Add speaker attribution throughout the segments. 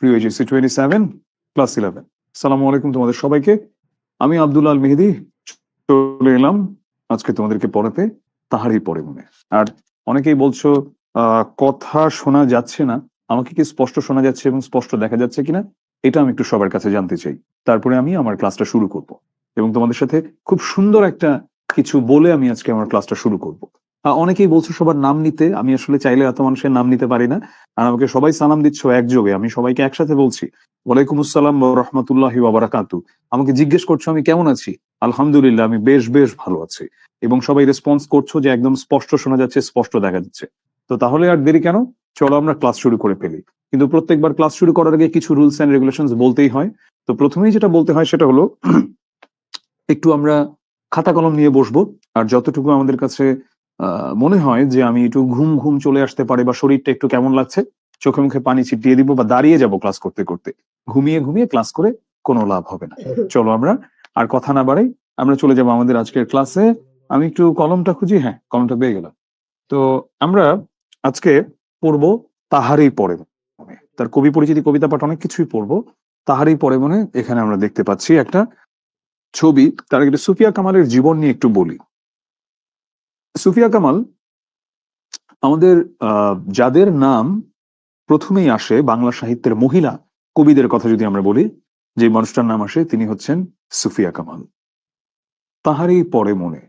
Speaker 1: প্রিয় HSC 27 class 11, আসসালামু আলাইকুম তোমাদের সবাইকে। আমি আব্দুল আল মেহেদি চলে এলাম আজকে তোমাদেরকে পড়াতে তাহারই পরে মনে। আর অনেকেই বলছো কথা শোনা যাচ্ছে না, আমাকে কি স্পষ্ট শোনা যাচ্ছে এবং স্পষ্ট দেখা যাচ্ছে কিনা এটা আমি একটু সবার কাছে জানতে চাই। তারপরে আমি আমার ক্লাসটা শুরু করব এবং তোমাদের সাথে খুব সুন্দর একটা কিছু বলে আমি আজকে আমার ক্লাসটা শুরু করব। অনেকেই বলছো সবার নাম নিতে, আমি আসলে চাইলে এত মানুষের নাম নিতে পারি না। আর আমাকে সবাই সালাম দিচ্ছ একযোগে, আমি সবাইকে একসাথে বলছি ওয়ালাইকুম আসসালাম ওয়া রাহমাতুল্লাহি ওয়া বারাকাতু। আমাকে জিজ্ঞেস করছো আমি কেমন আছি, আলহামদুলিল্লাহ আমি বেশ বেশ ভালো আছি। এবং সবাই রেসপন্স করছো যে একদম স্পষ্ট শোনা যাচ্ছে, স্পষ্ট দেখা যাচ্ছে। তো তাহলে আর দেরি কেন, চলো আমরা ক্লাস শুরু করে ফেলি। কিন্তু প্রত্যেকবার ক্লাস শুরু করার আগে কিছু রুলস এন্ড রেগুলেশনস বলতেই হয়। তো প্রথমেই যেটা বলতে হয় সেটা হলো একটু আমরা খাতা কলম নিয়ে বসবো। আর যতটুকু আমাদের কাছে মনে হয় যে আমি একটু ঘুম ঘুম চলে আসতে পারে বা শরীরটা একটু কেমন লাগছে, চোখে মুখে পানি ছিটিয়ে দিব বা দাঁড়িয়ে যাব ক্লাস করতে করতে। ঘুমিয়ে ঘুমিয়ে ক্লাস করে কোনো লাভ হবে না। চলো আমরা আর কথা না বাড়াই, আমরা চলে যাব আমাদের আজকের ক্লাসে। আমি একটু কলমটা খুঁজি, হ্যাঁ কলমটা পেয়ে গেলাম। তো আমরা আজকে পড়বো তাহারই পরে মনে। তার কবি পরিচিতি, কবিতা পাঠ অনেক কিছুই পড়বো। তাহারই পরে মনে এখানে আমরা দেখতে পাচ্ছি একটা ছবি। তার আগে সুফিয়া কামালের জীবন নিয়ে একটু বলি। সুফিয়া কামাল আমাদের যাদের নাম প্রথমেই আসে বাংলা সাহিত্যের মহিলা কবিদের কথা যদি আমরা বলি, যে মানুষটার নাম আসে তিনি হচ্ছেন সুফিয়া কামাল। তাহারই পরে মনে।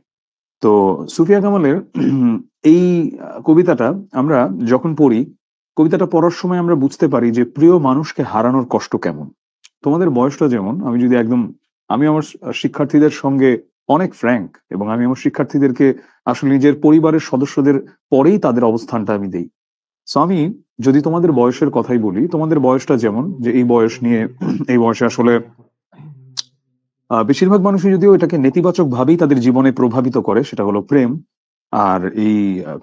Speaker 1: তো সুফিয়া কামালের এই কবিতাটা আমরা যখন পড়ি, কবিতাটা পড়ার সময় আমরা বুঝতে পারি যে প্রিয় মানুষকে হারানোর কষ্ট কেমন। তোমাদের বয়সটা যেমন, আমি যদি একদম, আমি আমার শিক্ষার্থীদের সঙ্গে অনেক ফ্র্যাঙ্ক এবং আমি আমার শিক্ষার্থীদেরকে আসলে নিজের পরিবারের সদস্যদের পরেই তাদের অবস্থানটা আমি দেই। সো আমি যদি তোমাদের বয়সের কথাই বলি, তোমাদের বয়সটা যেমন, যে এই বয়স নিয়ে, এই বয়সে আসলে বেশিরভাগ মানুষই যদিও এটাকে নেতিবাচক ভাবেই তাদের জীবনে প্রভাবিত করে, সেটা হলো প্রেম। আর এই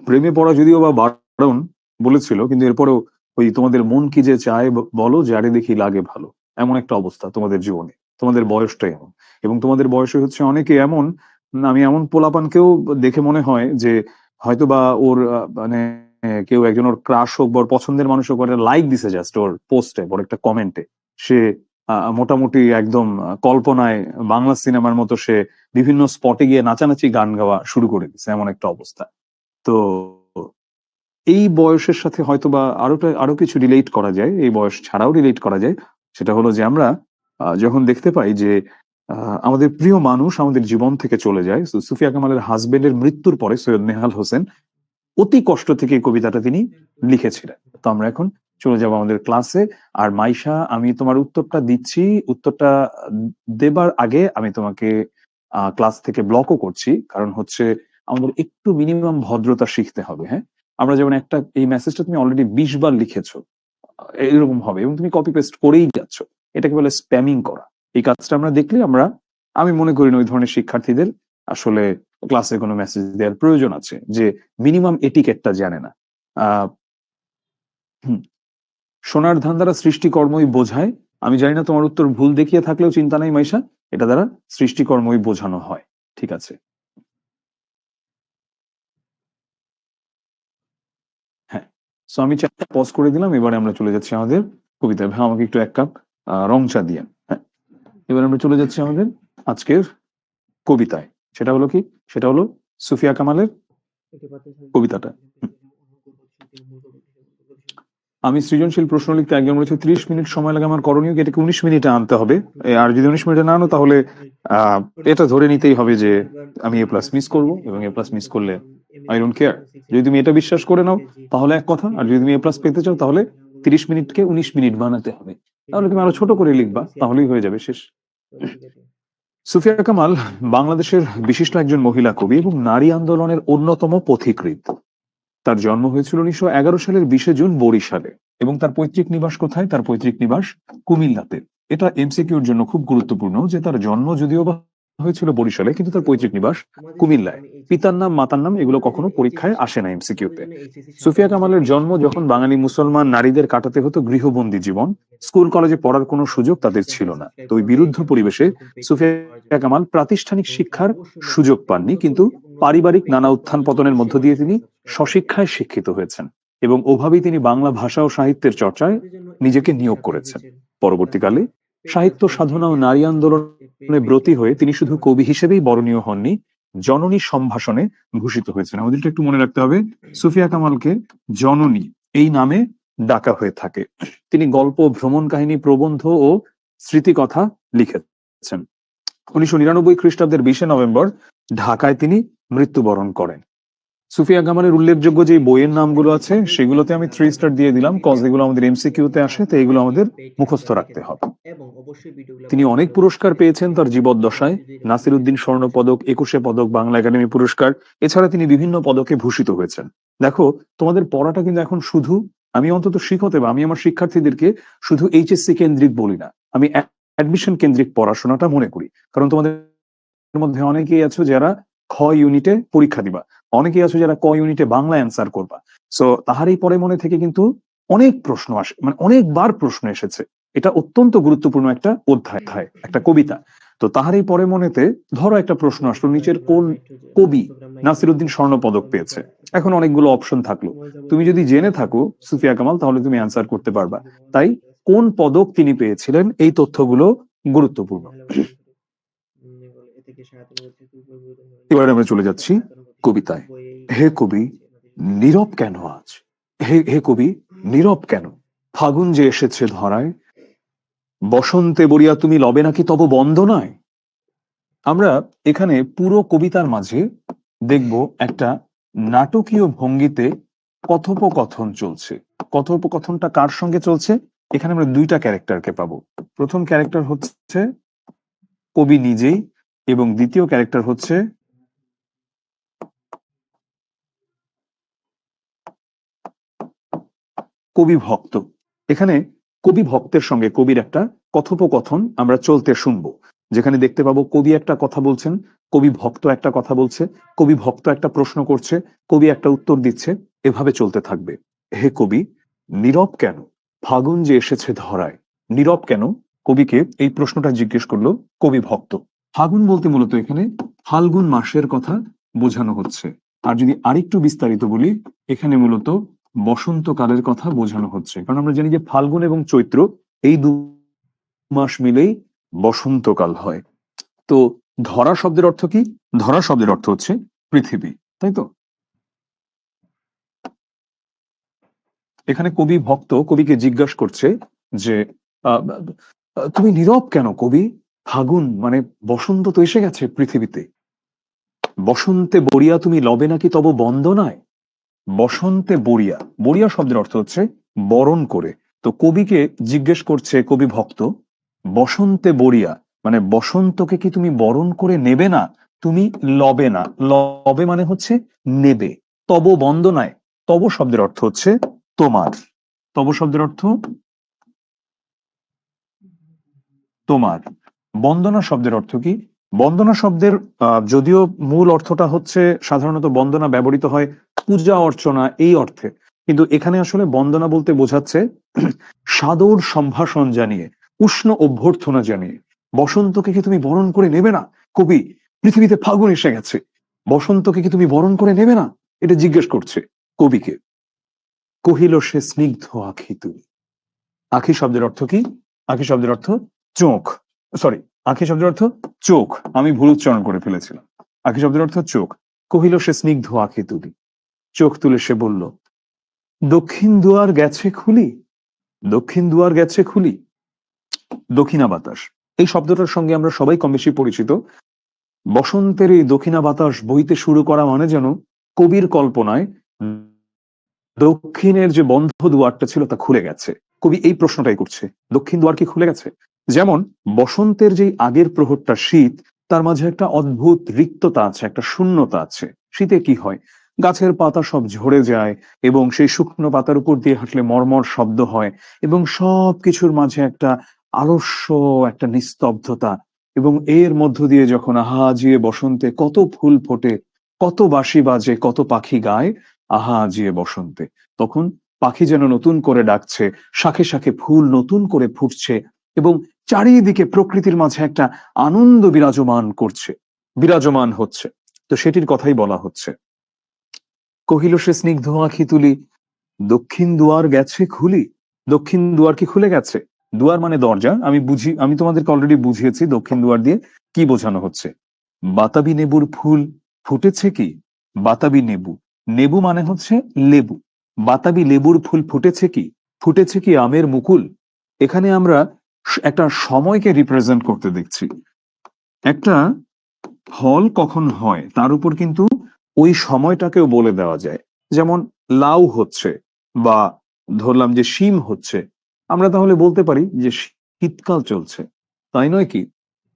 Speaker 1: প্রেমে পড়া যদিও বা বারণ বলেছিল, কিন্তু এরপরেও ওই তোমাদের মন কি যে চায় বলো যারে দেখি লাগে ভালো, এমন একটা অবস্থা তোমাদের জীবনে, তোমাদের বয়সটা এমন। এবং তোমাদের বয়সে হচ্ছে অনেকে এমন, আমি এমন পোলাপানকেও দেখে মনে হয় যে হয়তো বা ওর মানে কেউ একজন ওর ক্রাশ হোক বা ওর পছন্দের মানুষ হোক, লাইক দিছে জাস্ট ওর পোস্টে, বড় একটা কমেন্টে সে মোটামুটি একদম কল্পনায় বাংলা সিনেমার মতো সে বিভিন্ন স্পটে গিয়ে নাচানাচি গান গাওয়া শুরু করে দিচ্ছে, এমন একটা অবস্থা। তো এই বয়সের সাথে হয়তো বা আরো কিছু রিলেট করা যায়, এই বয়স ছাড়াও রিলেট করা যায়। সেটা হলো যে আমরা যখন দেখতে পাই যে আমাদের প্রিয় মানুষ আমাদের জীবন থেকে চলে যায়। সুফিয়া কামালের হাজবেন্ডের মৃত্যুর পরে সৈয়দ নেহাল হোসেন অতি কষ্ট থেকে এই কবিতাটা তিনি লিখেছিলেন। তো আমরা এখন চলে যাব আমাদের ক্লাসে। আর মাইশা, আমি তোমার উত্তরটা দিচ্ছি, উত্তরটা দেবার আগে আমি তোমাকে ক্লাস থেকে ব্লকও করছি, কারণ হচ্ছে আমাদের একটু মিনিমাম ভদ্রতা শিখতে হবে। হ্যাঁ, আমরা যেমন একটা, এই মেসেজটা তুমি অলরেডি 20 বার লিখেছো, এরকম হবে এবং তুমি কপি পেস্ট করেই যাচ্ছ, এটাকে বলে স্প্যামিং করা। এই কাজটা আমরা দেখলে আমি মনে করি না ওই ধরনের শিক্ষার্থীদের আসলে ক্লাসে কোনো মেসেজ দেওয়ার প্রয়োজন আছে, যে মিনিমাম এটিকেটটা জানে না। আহ সোনার ধান দ্বারা সৃষ্টিকর্মই বোঝায়। আমি জানি না, তোমার উত্তর ভুল দেখিয়ে থাকলেও চিন্তা নাই মাইশা, এটা দ্বারা সৃষ্টিকর্মই বোঝানো হয়। ঠিক আছে, হ্যাঁ। সো আমি চ্যাটটা পজ করে দিলাম, এবারে আমরা চলে যাচ্ছি আমাদের কবিতায়। ভাই আমাকে একটু 1 কাপ রং চা দিয়ে। হ্যাঁ, এবার আমরা চলে যাচ্ছি আমাদের আজকের কবিতায়। সেটা হলো কি, সেটা হলো সুফিয়া কামালের কবিতাটা। আমি সৃজনশীল প্রশ্ন লিখতে একজন বলেছে 30 মিনিট সময় লাগে, আমার করণীয় কি এটাকে 19 মিনিটে আনতে হবে? আর যদি 19 মিনিটে না আনো তাহলে আহ এটা ধরে নিতেই হবে যে আমি এ প্লাস মিস করবো, এবং এ প্লাস মিস করলে আই ডোন্ট কেয়ার। যদি তুমি এটা বিশ্বাস করে নাও তাহলে এক কথা, আর যদি তুমি এ প্লাস পেতে চাও তাহলে 30 মিনিটকে 19 মিনিট বানাতে হবে। তাহলে তুমি আরো ছোট করে লিখবা, তাহলেই হয়ে যাবে, শেষ। সুফিয়া কামাল বাংলাদেশের বিশিষ্ট একজন মহিলা কবি এবং নারী আন্দোলনের অন্যতম পথিকৃৎ। তার জন্ম হয়েছিল 1911 সালের 20 জুন বরিশালে, এবং তার পৈতৃক নিবাস কোথায়? তার পৈতৃক নিবাস কুমিল্লাতে। এটা এমসিকিউর জন্য খুব গুরুত্বপূর্ণ যে তার জন্ম যদিও বা হয়েছিল বরিশালে, কিন্তু তার পৈতৃক নিবাস কুমিল্লায়। পিতার নাম, মাতার নাম এগুলো কখনো পরীক্ষায় আসে না এমসিকিউতে। সুফিয়া কামালের জন্ম যখন বাঙালি মুসলমান নারীদের কাটাতে হতো গৃহবন্দী জীবন, স্কুল কলেজে পড়ার কোনো সুযোগ তাদের ছিল না। তো ওই বিরুদ্ধ পরিবেশে সুফিয়া কামাল প্রাতিষ্ঠানিক শিক্ষার সুযোগ পাননি, কিন্তু পারিবারিক নানা উত্থান পতনের মধ্য দিয়ে তিনি স্বশিক্ষায় শিক্ষিত হয়েছেন। এবং ওভাবেই তিনি বাংলা ভাষা ও সাহিত্যের চর্চায় নিজেকে নিয়োগ করেছেন। পরবর্তীকালে সাহিত্য সাধনা ও নারী আন্দোলনে ব্রতী হয়ে তিনি শুধু কবি হিসেবেই বরণীয় হননি, জননী সম্ভাষণে ভূষিত হয়েছেন। আমাদের একটু মনে রাখতে হবে, সুফিয়া কামালকে জননী এই নামে ডাকা হয়ে থাকে। তিনি গল্প, ভ্রমণ কাহিনী, প্রবন্ধ ও স্মৃতিকথা লিখেছেন। 1999 খ্রিস্টাব্দের 20 নভেম্বর ঢাকায় তিনি মৃত্যুবরণ করেন। সুফিয়া কামালের উল্লেখযোগ্য যে বইয়ের নামগুলো আছে সেগুলোতে আমি 3 স্টার দিয়ে দিলাম, কজ এগুলো আমাদের এমসিকিউতে আসে, তো এগুলো আমাদের মুখস্থ রাখতে হবে। তিনি অনেক পুরস্কার পেয়েছেন তার জীবদ্দশায়। নাসিরউদ্দিন স্বর্ণ পদক, 21 পদক, বাংলা একাডেমি পুরস্কার, এছাড়া তিনি বিভিন্ন পদকে ভূষিত হয়েছেন। দেখো, তোমাদের পড়াটা কিন্তু এখন শুধু, আমি অন্তত শিখতে বা আমি আমার শিক্ষার্থীদেরকে শুধু এইচএসসি কেন্দ্রিক বলি না, আমি অ্যাডমিশন কেন্দ্রিক পড়াশোনাটা মনে করি। কারণ তোমাদের মধ্যে অনেকেই আছো যারা খ ইউনিটে পরীক্ষা দিবা, অনেকেই আছো যারা ক ইউনিটে বাংলা অ্যান্সার করবা। সো তাহারই পরে মনে থেকে কিন্তু অনেক প্রশ্ন আসে, মানে অনেকবার প্রশ্ন এসেছে। এটা অত্যন্ত গুরুত্বপূর্ণ একটা অধ্যায়, একটা কবিতা। তো তাহারই পরে মনেতে ধরো একটা প্রশ্ন আসলো, নিচের কোন কবি নাসিরউদ্দিন স্বর্ণ পদক পেয়েছে? এখন অনেকগুলো অপশন থাকলো, তুমি যদি জেনে থাকো সুফিয়া কামাল তাহলে তুমি অ্যান্সার করতে পারবা। তাই কোন পদক তিনি পেয়েছিলেন এই তথ্যগুলো গুরুত্বপূর্ণ। এবার আমরা চলে যাচ্ছি কবিতায়। হে কবি, নীরব কেন আজ? হে কবি, নীরব কেন? ফাগুন যে এসেছে ধরায়, বসন্তে বরিয়া তুমি লবে নাকি তব বন্দনায়? আমরা এখানে পুরো কবিতার মাঝে দেখব একটা নাটকীয় ভঙ্গিতে কথোপকথন চলছে। কথোপকথনটা কার সঙ্গে চলছে? এখানে আমরা দুইটা ক্যারেক্টারকে পাবো। প্রথম ক্যারেক্টার হচ্ছে কবি নিজেই, এবং দ্বিতীয় ক্যারেক্টার হচ্ছে কবি ভক্ত। এখানে কবি ভক্তের সঙ্গে কবির একটা কথোপকথন আমরা চলতে শুনবো, যেখানে দেখতে পাবো কবি একটা কথা বলছেন, কবি ভক্ত একটা কথা বলছে, কবি ভক্ত একটা প্রশ্ন করছে, কবি একটা উত্তর দিচ্ছে, এভাবে চলতে থাকবে। হে কবি, নীরব কেন? ফাগুন যে এসেছে ধরায়। নীরব কেন? কবিকে এই প্রশ্নটা জিজ্ঞেস করলো কবি ভক্ত। ফাগুন বলতে মূলত এখানে ফাল্গুন মাসের কথা বোঝানো হচ্ছে। আর যদি আরেকটু বিস্তারিত বলি, এখানে মূলত বসন্তকালের কথা বোঝানো হচ্ছে। কারণ আমরা জানি যে ফাল্গুন এবং চৈত্র এই 2 মাস মিলেই বসন্তকাল হয়। তো ধরা শব্দের অর্থ কি? ধরা শব্দের অর্থ হচ্ছে পৃথিবী, তাই তো? এখানে কবি ভক্ত কবিকে জিজ্ঞাসা করছে যে তুমি নীরব কেন কবি? ফাগুন মানে বসন্ত তো এসে গেছে পৃথিবীতে। বসন্তে বরিয়া তুমি লবে নাকি তব বন্দনায়? বসন্তে বরিয়া, বরিয়া শব্দের অর্থ হচ্ছে বরণ করে। তো কবিকে জিজ্ঞেস করছে কবি ভক্ত, বসন্তে বরিয়া মানে বসন্তকে কি তুমি বরণ করে নেবে না? তুমি লবে না, লবে মানে হচ্ছে নেবে। তব বন্দনায়, তব শব্দের অর্থ হচ্ছে তোমার। তব শব্দের অর্থ তোমার। বন্দনা শব্দের অর্থ কি? বন্দনা শব্দের যদিও মূল অর্থটা হচ্ছে, সাধারণত বন্দনা ব্যবহৃত হয় পূজা অর্চনা এই অর্থে, কিন্তু এখানে আসলে বন্দনা বলতে বোঝাচ্ছে সাদর সম্ভাষণ জানিয়ে, উষ্ণ অভ্যর্থনা জানিয়ে। বসন্তকে কি তুমি বরণ করে নেবে না কবি? পৃথিবীতে ফাগুন এসে গেছে, বসন্তকে কি তুমি বরণ করে নেবে না? এটা জিজ্ঞেস করছে কবিকে। কহিল সে স্নিগ্ধ আখি তুমি। আখি শব্দের অর্থ কি? আখি শব্দের অর্থ চোখ, সরি, আখি শব্দের অর্থ চোখ, আমি ভুল উচ্চারণ করে ফেলেছিলাম। আখি শব্দের অর্থ চোখ। কহিল সে স্নিগ্ধ আখি তুলি, চোখ তুলে সে বলল, দক্ষিণ দুয়ার গেছে খুলি। দক্ষিণ দুয়ার গেছে খুলি, দক্ষিণা বাতাস এই শব্দটার সঙ্গে আমরা সবাই কম বেশি পরিচিত। বসন্তের এই দক্ষিণা বাতাস বইতে শুরু করা মানে যেন কবির কল্পনায় দক্ষিণের যে বন্ধ দুয়ারটা ছিল তা খুলে গেছে। কবি এই প্রশ্নটাই করছে, দক্ষিণ দুয়ার কি খুলে গেছে? যেমন বসন্তের যে আগের প্রহরটা শীত, তার মাঝে একটা অদ্ভুত রিক্ততা আছে, একটা শূন্যতা আছে। শীতে কি হয়? গাছের পাতা সব ঝরে যায় এবং সেই শুকনো পাতার উপর দিয়ে হাঁটলে মর্মর শব্দ হয়, এবং সব কিছুর মাঝে একটা আলস্য, একটা নিস্তব্ধতা। এবং এর মধ্য দিয়ে যখন আহা জিয়ে বসন্তে কত ফুল ফোটে, কত বাঁশি বাজে, কত পাখি গায় আহা জিয়ে বসন্তে, তখন পাখি যেন নতুন করে ডাকছে, শাখে শাখে ফুল নতুন করে ফুটছে, এবং চারিদিকে প্রকৃতির মাঝে একটা আনন্দ বিরাজমান করছে, বিরাজমান হচ্ছে। তো সেটির কথাই বলা হচ্ছে। কহিল সে স্নিগ্ধ আঁখি তুলি, দক্ষিণ দুয়ার গেছে খুলি। দক্ষিণ দুয়ার কি খুলে গেছে? দুয়ার মানে দরজা। আমি তোমাদেরকে অলরেডি বুঝিয়েছি দক্ষিণ দুয়ার দিয়ে কি বোঝানো হচ্ছে। বাতাবি লেবুর ফুল ফুটেছে কি? বাতাবি লেবু, লেবু মানে হচ্ছে লেবু। বাতাবি লেবুর ফুল ফুটেছে কি? ফুটেছে কি আমের মুকুল? এখানে আমরা একটা সময়কে রিপ্রেজেন্ট করতে দেখছি। একটা ফল কখন হয় তার উপর কিন্তু ওই সময়টাকেও বলে দেওয়া যায়। যেমন লাউ হচ্ছে বা ধরলাম যে শিম হচ্ছে, আমরা তাহলে বলতে পারি যে শীতকাল চলছে, তাই নয় কি?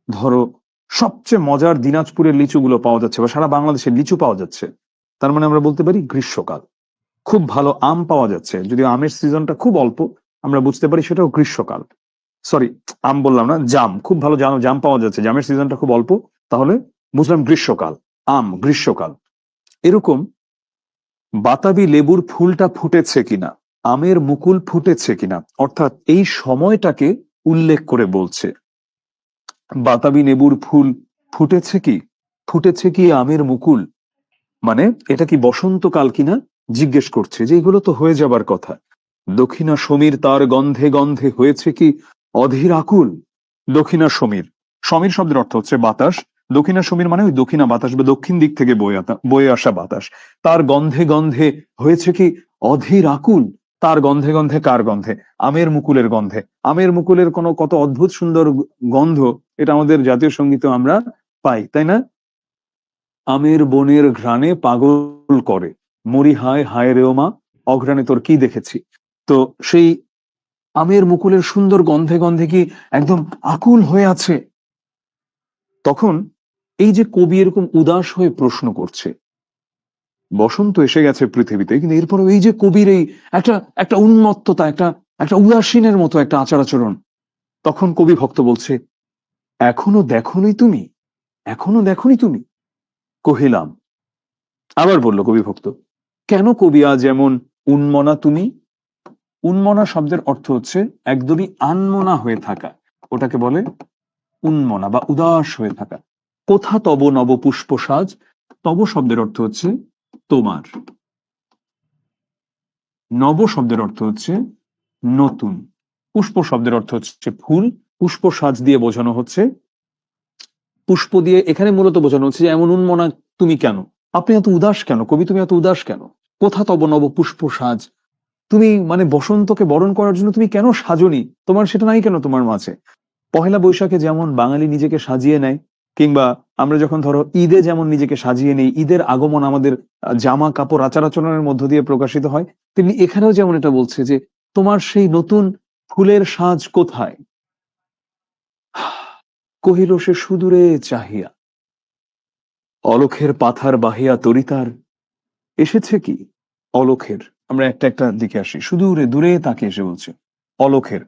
Speaker 1: ধরো সবচেয়ে মজার দিনাজপুরের লিচুগুলো পাওয়া যাচ্ছে বা সারা বাংলাদেশে লিচু পাওয়া যাচ্ছে, তার মানে আমরা বলতে পারি গ্রীষ্মকাল। খুব ভালো আম পাওয়া যাচ্ছে, যদি আমের সিজনটা খুব অল্প, আমরা বুঝতে পারি সেটাও গ্রীষ্মকাল। সরি, আম বললাম না, জাম, খুব ভালো জাম জাম পাওয়া যাচ্ছে, জামের সিজনটা খুব অল্প, তাহলে বুঝলাম গ্রীষ্মকাল, আম গ্রীষ্মকাল। এরকম বাতাবি লেবুর ফুলটা ফুটেছে কিনা, আমের মুকুল ফুটেছে কিনা, অর্থাৎ এই সময়টাকে উল্লেখ করে বলছে। বাতাবি লেবুর ফুল ফুটেছে কি? ফুটেছে কি আমের মুকুল? মানে এটা কি বসন্তকাল কিনা জিজ্ঞেস করছে, যে এগুলো তো হয়ে যাবার কথা। দক্ষিণা সমীর তার গন্ধে গন্ধে হয়েছে কি অধীর আকুল। দক্ষিণা সমীর, সমীর শব্দের অর্থ হচ্ছে বাতাস। দক্ষিণা সমীর মানে ওই দক্ষিণা বাতাস বা দক্ষিণ দিক থেকে বয়ে আসা বাতাস। তার গন্ধে গন্ধে হয়েছে কি অধীর আকুল। তার গন্ধে গন্ধে, কার গন্ধে? আমের মুকুলের গন্ধে। আমের মুকুলের কোনো কত অদ্ভুত সুন্দর গন্ধ, এটা আমাদের জাতীয় সঙ্গীতে আমরা পাই, তাই না? আমের বনের ঘ্রাণে পাগল করে, মরি হায় হায় রে মা, অঘ্রাণে তোর কি দেখেছি। তো সেই আমের মুকুলের সুন্দর গন্ধে গন্ধে কি একদম আকুল হয়ে আছে। তখন এই যে কবি এরকম উদাস হয়ে প্রশ্ন করছে, বসন্ত এসে গেছে পৃথিবীতে, কিন্তু এরপর এই যে কবির এই একটা একটা উন্মত্ততা, একটা একটা উদাসীনের মতো একটা আচার আচরণ, তখন কবি ভক্ত বলছে, এখনো দেখোনি তুমি, এখনো দেখোনি তুমি। কহিলাম। আবার বলল কবি ভক্ত, কেন কবি আজ এমন উন্মনা তুমি? উন্মনা শব্দের অর্থ হচ্ছে একদমই আনমনা হয়ে থাকা, ওটাকে বলে উন্মনা বা উদাস হয়ে থাকা। কোথা তব নব পুষ্প সাজ? তব শব্দের অর্থ হচ্ছে তোমার, নব শব্দের অর্থ হচ্ছে নতুন, পুষ্প শব্দের অর্থ হচ্ছে ফুল। পুষ্প সাজ দিয়ে বোঝানো হচ্ছে, পুষ্প দিয়ে এখানে মূলত বোঝানো হচ্ছে যে এমন উন্মনা তুমি কেন, আপনি এত উদাস কেন কবি, তুমি এত উদাস কেন? কোথা তব নব পুষ্প সাজ, তুমি মানে বসন্তকে বরণ করার জন্য তুমি কেন সাজনি, তোমার সেটা নাই কেন তোমার মাঝে? পহেলা বৈশাখে যেমন বাঙালি নিজেকে সাজিয়ে নেয়, কিংবা আমরা যখন ধরো ঈদে যেমন নিজেকে সাজিয়ে নেই, ঈদের আগমন আমাদের জামা কাপড় আচার আচরণের মধ্য দিয়ে প্রকাশিত হয়, তেমনি এখানেও যেমন এটা বলছে যে তোমার সেই নতুন ফুলের সাজ কোথায়? কহিল সে সুদূরে চাহিয়া, অলখের পাথার বাহিয়া তরিতার এসেছে কি? অলখের, আমরা একটা একটা দিকে আসি, সুদূরে দূরে তাকে এসে বলছে অলখের।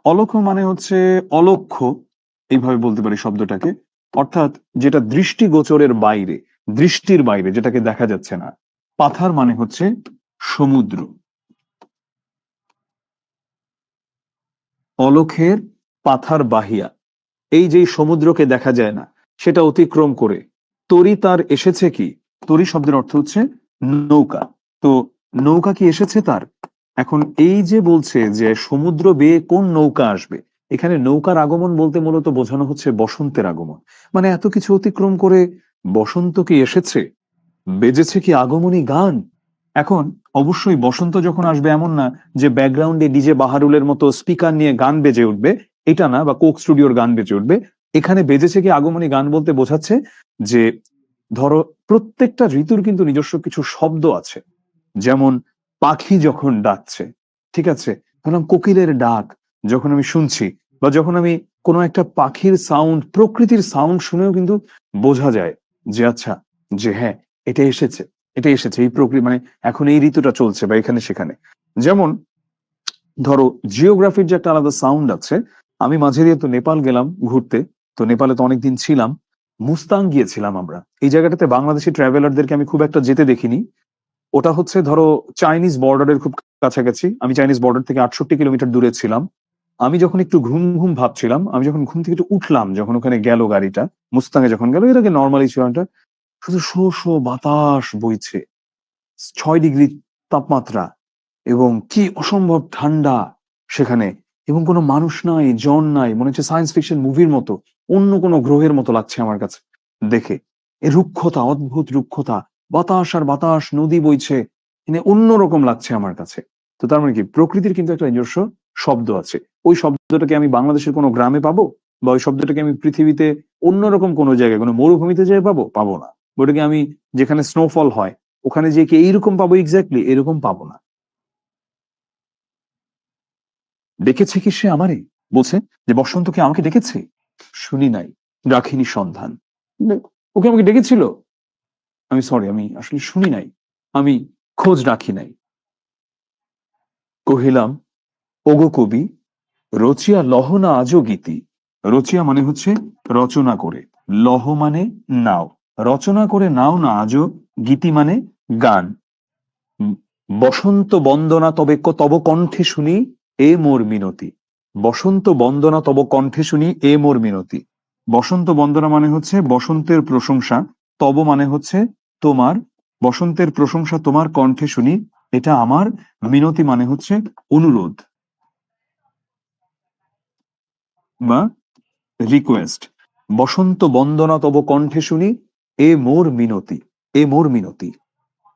Speaker 1: অলখ মানে হচ্ছে অলক্ষ্য, এইভাবে বলতে পারি শব্দটাকে, অর্থাৎ যেটা দৃষ্টিগোচরের বাইরে, দৃষ্টির বাইরে, যেটাকে দেখা যাচ্ছে না। পাথার মানে হচ্ছে সমুদ্র। অলখের পাথার বাহিয়া, এই যে সমুদ্রকে দেখা যায় না সেটা অতিক্রম করে তরি তার এসেছে কি? তরি শব্দের অর্থ হচ্ছে নৌকা। তো নৌকা কি এসেছে তার? এখন এই যে বলছে যে সমুদ্র বেয়ে কোন নৌকা আসবে, এখানে নৌকার আগমন বলতে মূলত বোঝানো হচ্ছে বসন্তের আগমন। মানে এত কিছু অতিক্রম করে বসন্ত কি এসেছে, বেজেছে কি আগমনী গান। এখন অবশ্যই বসন্ত যখন আসবে এমন না যে ব্যাকগ্রাউন্ডে ডিজে বাহারুলের মতো স্পিকার নিয়ে গান বেজে উঠবে, এটা না, বা কোক স্টুডিওর গান বেজে উঠবে। এখানে বেজেছে কি আগমনী গান বলতে বোঝাচ্ছে যে ধরো প্রত্যেকটা ঋতুর কিন্তু নিজস্ব কিছু শব্দ আছে। যেমন পাখি যখন ডাকছে, ঠিক আছে, ধরলাম কোকিলের ডাক যখন আমি শুনছি, বা যখন আমি কোনো একটা পাখির সাউন্ড, প্রকৃতির সাউন্ড শুনেও কিন্তু বোঝা যায় যে আচ্ছা, যে হ্যাঁ এটা এসেছে, এটা এসেছে, এই প্রকৃতি মানে এখন এই ঋতুটা চলছে বা এখানে সেখানে। যেমন ধরো জিওগ্রাফির যে একটা আলাদা সাউন্ড আছে, আমি মাঝে দিয়ে তো নেপাল গেলাম ঘুরতে, তো নেপালে তো অনেকদিন ছিলাম, মুস্তাং গিয়েছিলাম আমরা। এই জায়গাটাতে বাংলাদেশি ট্রাভেলারদেরকে আমি খুব একটা যেতে দেখিনি। ওটা হচ্ছে ধরো চাইনিজ বর্ডারের খুব কাছাকাছি, আমি চাইনিজ বর্ডার থেকে 68 কিলোমিটার দূরে ছিলাম। আমি যখন একটু ঘুম ঘুম ভাবছিলাম, আমি যখন ঘুম থেকে একটু উঠলাম, যখন ওখানে গেল গাড়িটা, মুস্তাঙে যখন গেল, এর আগে নর্মালি ছিল একটা, শুধু শো শো বাতাস বইছে, 6 ডিগ্রি তাপমাত্রা, এবং কি অসম্ভব ঠান্ডা সেখানে, এবং কোনো মানুষ নাই, জন নাই, মনে হচ্ছে সায়েন্স ফিকশন মুভির মতো, অন্য কোনো গ্রহের মতো লাগছে আমার কাছে দেখে। এই রুক্ষতা, অদ্ভুত রুক্ষতা, বাতাস আর বাতাস, নদী বইছে, মানে অন্যরকম লাগছে আমার কাছে। তো তার মানে কি, প্রকৃতির কিন্তু একটা নিজস্ব শব্দ আছে। ওই শব্দটাকে আমি বাংলাদেশের কোনো গ্রামে পাবো, বা ওই শব্দটাকে আমি পৃথিবীতে অন্যরকম কোনো জায়গায়, কোনো মরুভূমিতে যেয়ে পাবো? পাবো না। ওটাকে আমি যেখানে স্নোফল হয় ওখানে যে কি এইরকম পাবো? এক্স্যাক্টলি এরকম পাবো না। ডেকেছে কি সে আমারে? বলছে যে বসন্ত কি আমাকে ডেকেছে? শুনি নাই, রাখিনি সন্ধান। ওকে আমাকে ডেকেছিল? আমি সরি, আমি আসলে শুনি নাই, আমি খোঁজ রাখি নাই। কহিলাম, ওগো কবি, রচিয়া লহ না আজও গীতি। রচিয়া মানে হচ্ছে রচনা করে, লহ মানে নাও, রচনা করে নাও না আজও গীতি মানে গান। উম, বসন্ত বন্দনা তবে তব কণ্ঠে শুনি এ মোর মিনতি। বসন্ত বন্দনা তব কণ্ঠে শুনি এ মোর মিনতি। বসন্ত বন্দনা মানে হচ্ছে বসন্তের প্রশংসা, তব মানে হচ্ছে তোমার, বসন্তের প্রশংসা তোমার কণ্ঠে শুনি, এটা আমার, মিনতি মানে হচ্ছে অনুরোধ বা রিকোয়েস্ট। বসন্ত বন্দনা তব কণ্ঠে শুনি এ মোর মিনতি, এ মোর মিনতি।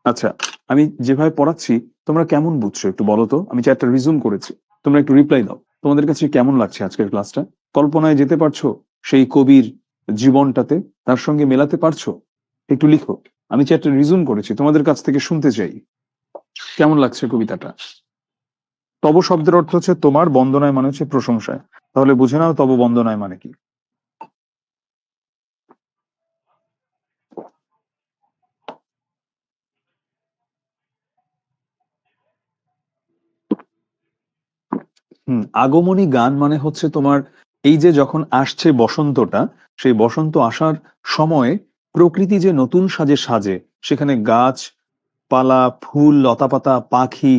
Speaker 1: আচ্ছা, আমি যেভাবে পড়াচ্ছি তোমরা কেমন বুঝছো একটু বলো তো। আমি চ্যাটটা রিজুম করেছি, তোমরা একটু রিপ্লাই দাও। তোমাদের কাছে কেমন লাগছে আজকের ক্লাসটা? কল্পনায় যেতে পারছো সেই কবির জীবনটাতে? তার সঙ্গে মেলাতে পারছো? একটু লিখো। আমি চ্যাটটা রিজুম করেছি, তোমাদের কাছ থেকে শুনতে চাই কেমন লাগছে কবিতাটা। তব শব্দের অর্থ হচ্ছে তোমার, বন্দনায় মানে হচ্ছে প্রশংসায়। তাহলে বুঝে নাও তব বন্দনায় মানে কি। আগমনী গান মানে হচ্ছে তোমার এই যে যখন আসছে বসন্তটা, সেই বসন্ত আসার সময়ে প্রকৃতি যে নতুন সাজে সাজে, সেখানে গাছ পালা, ফুল, লতাপাতা, পাখি,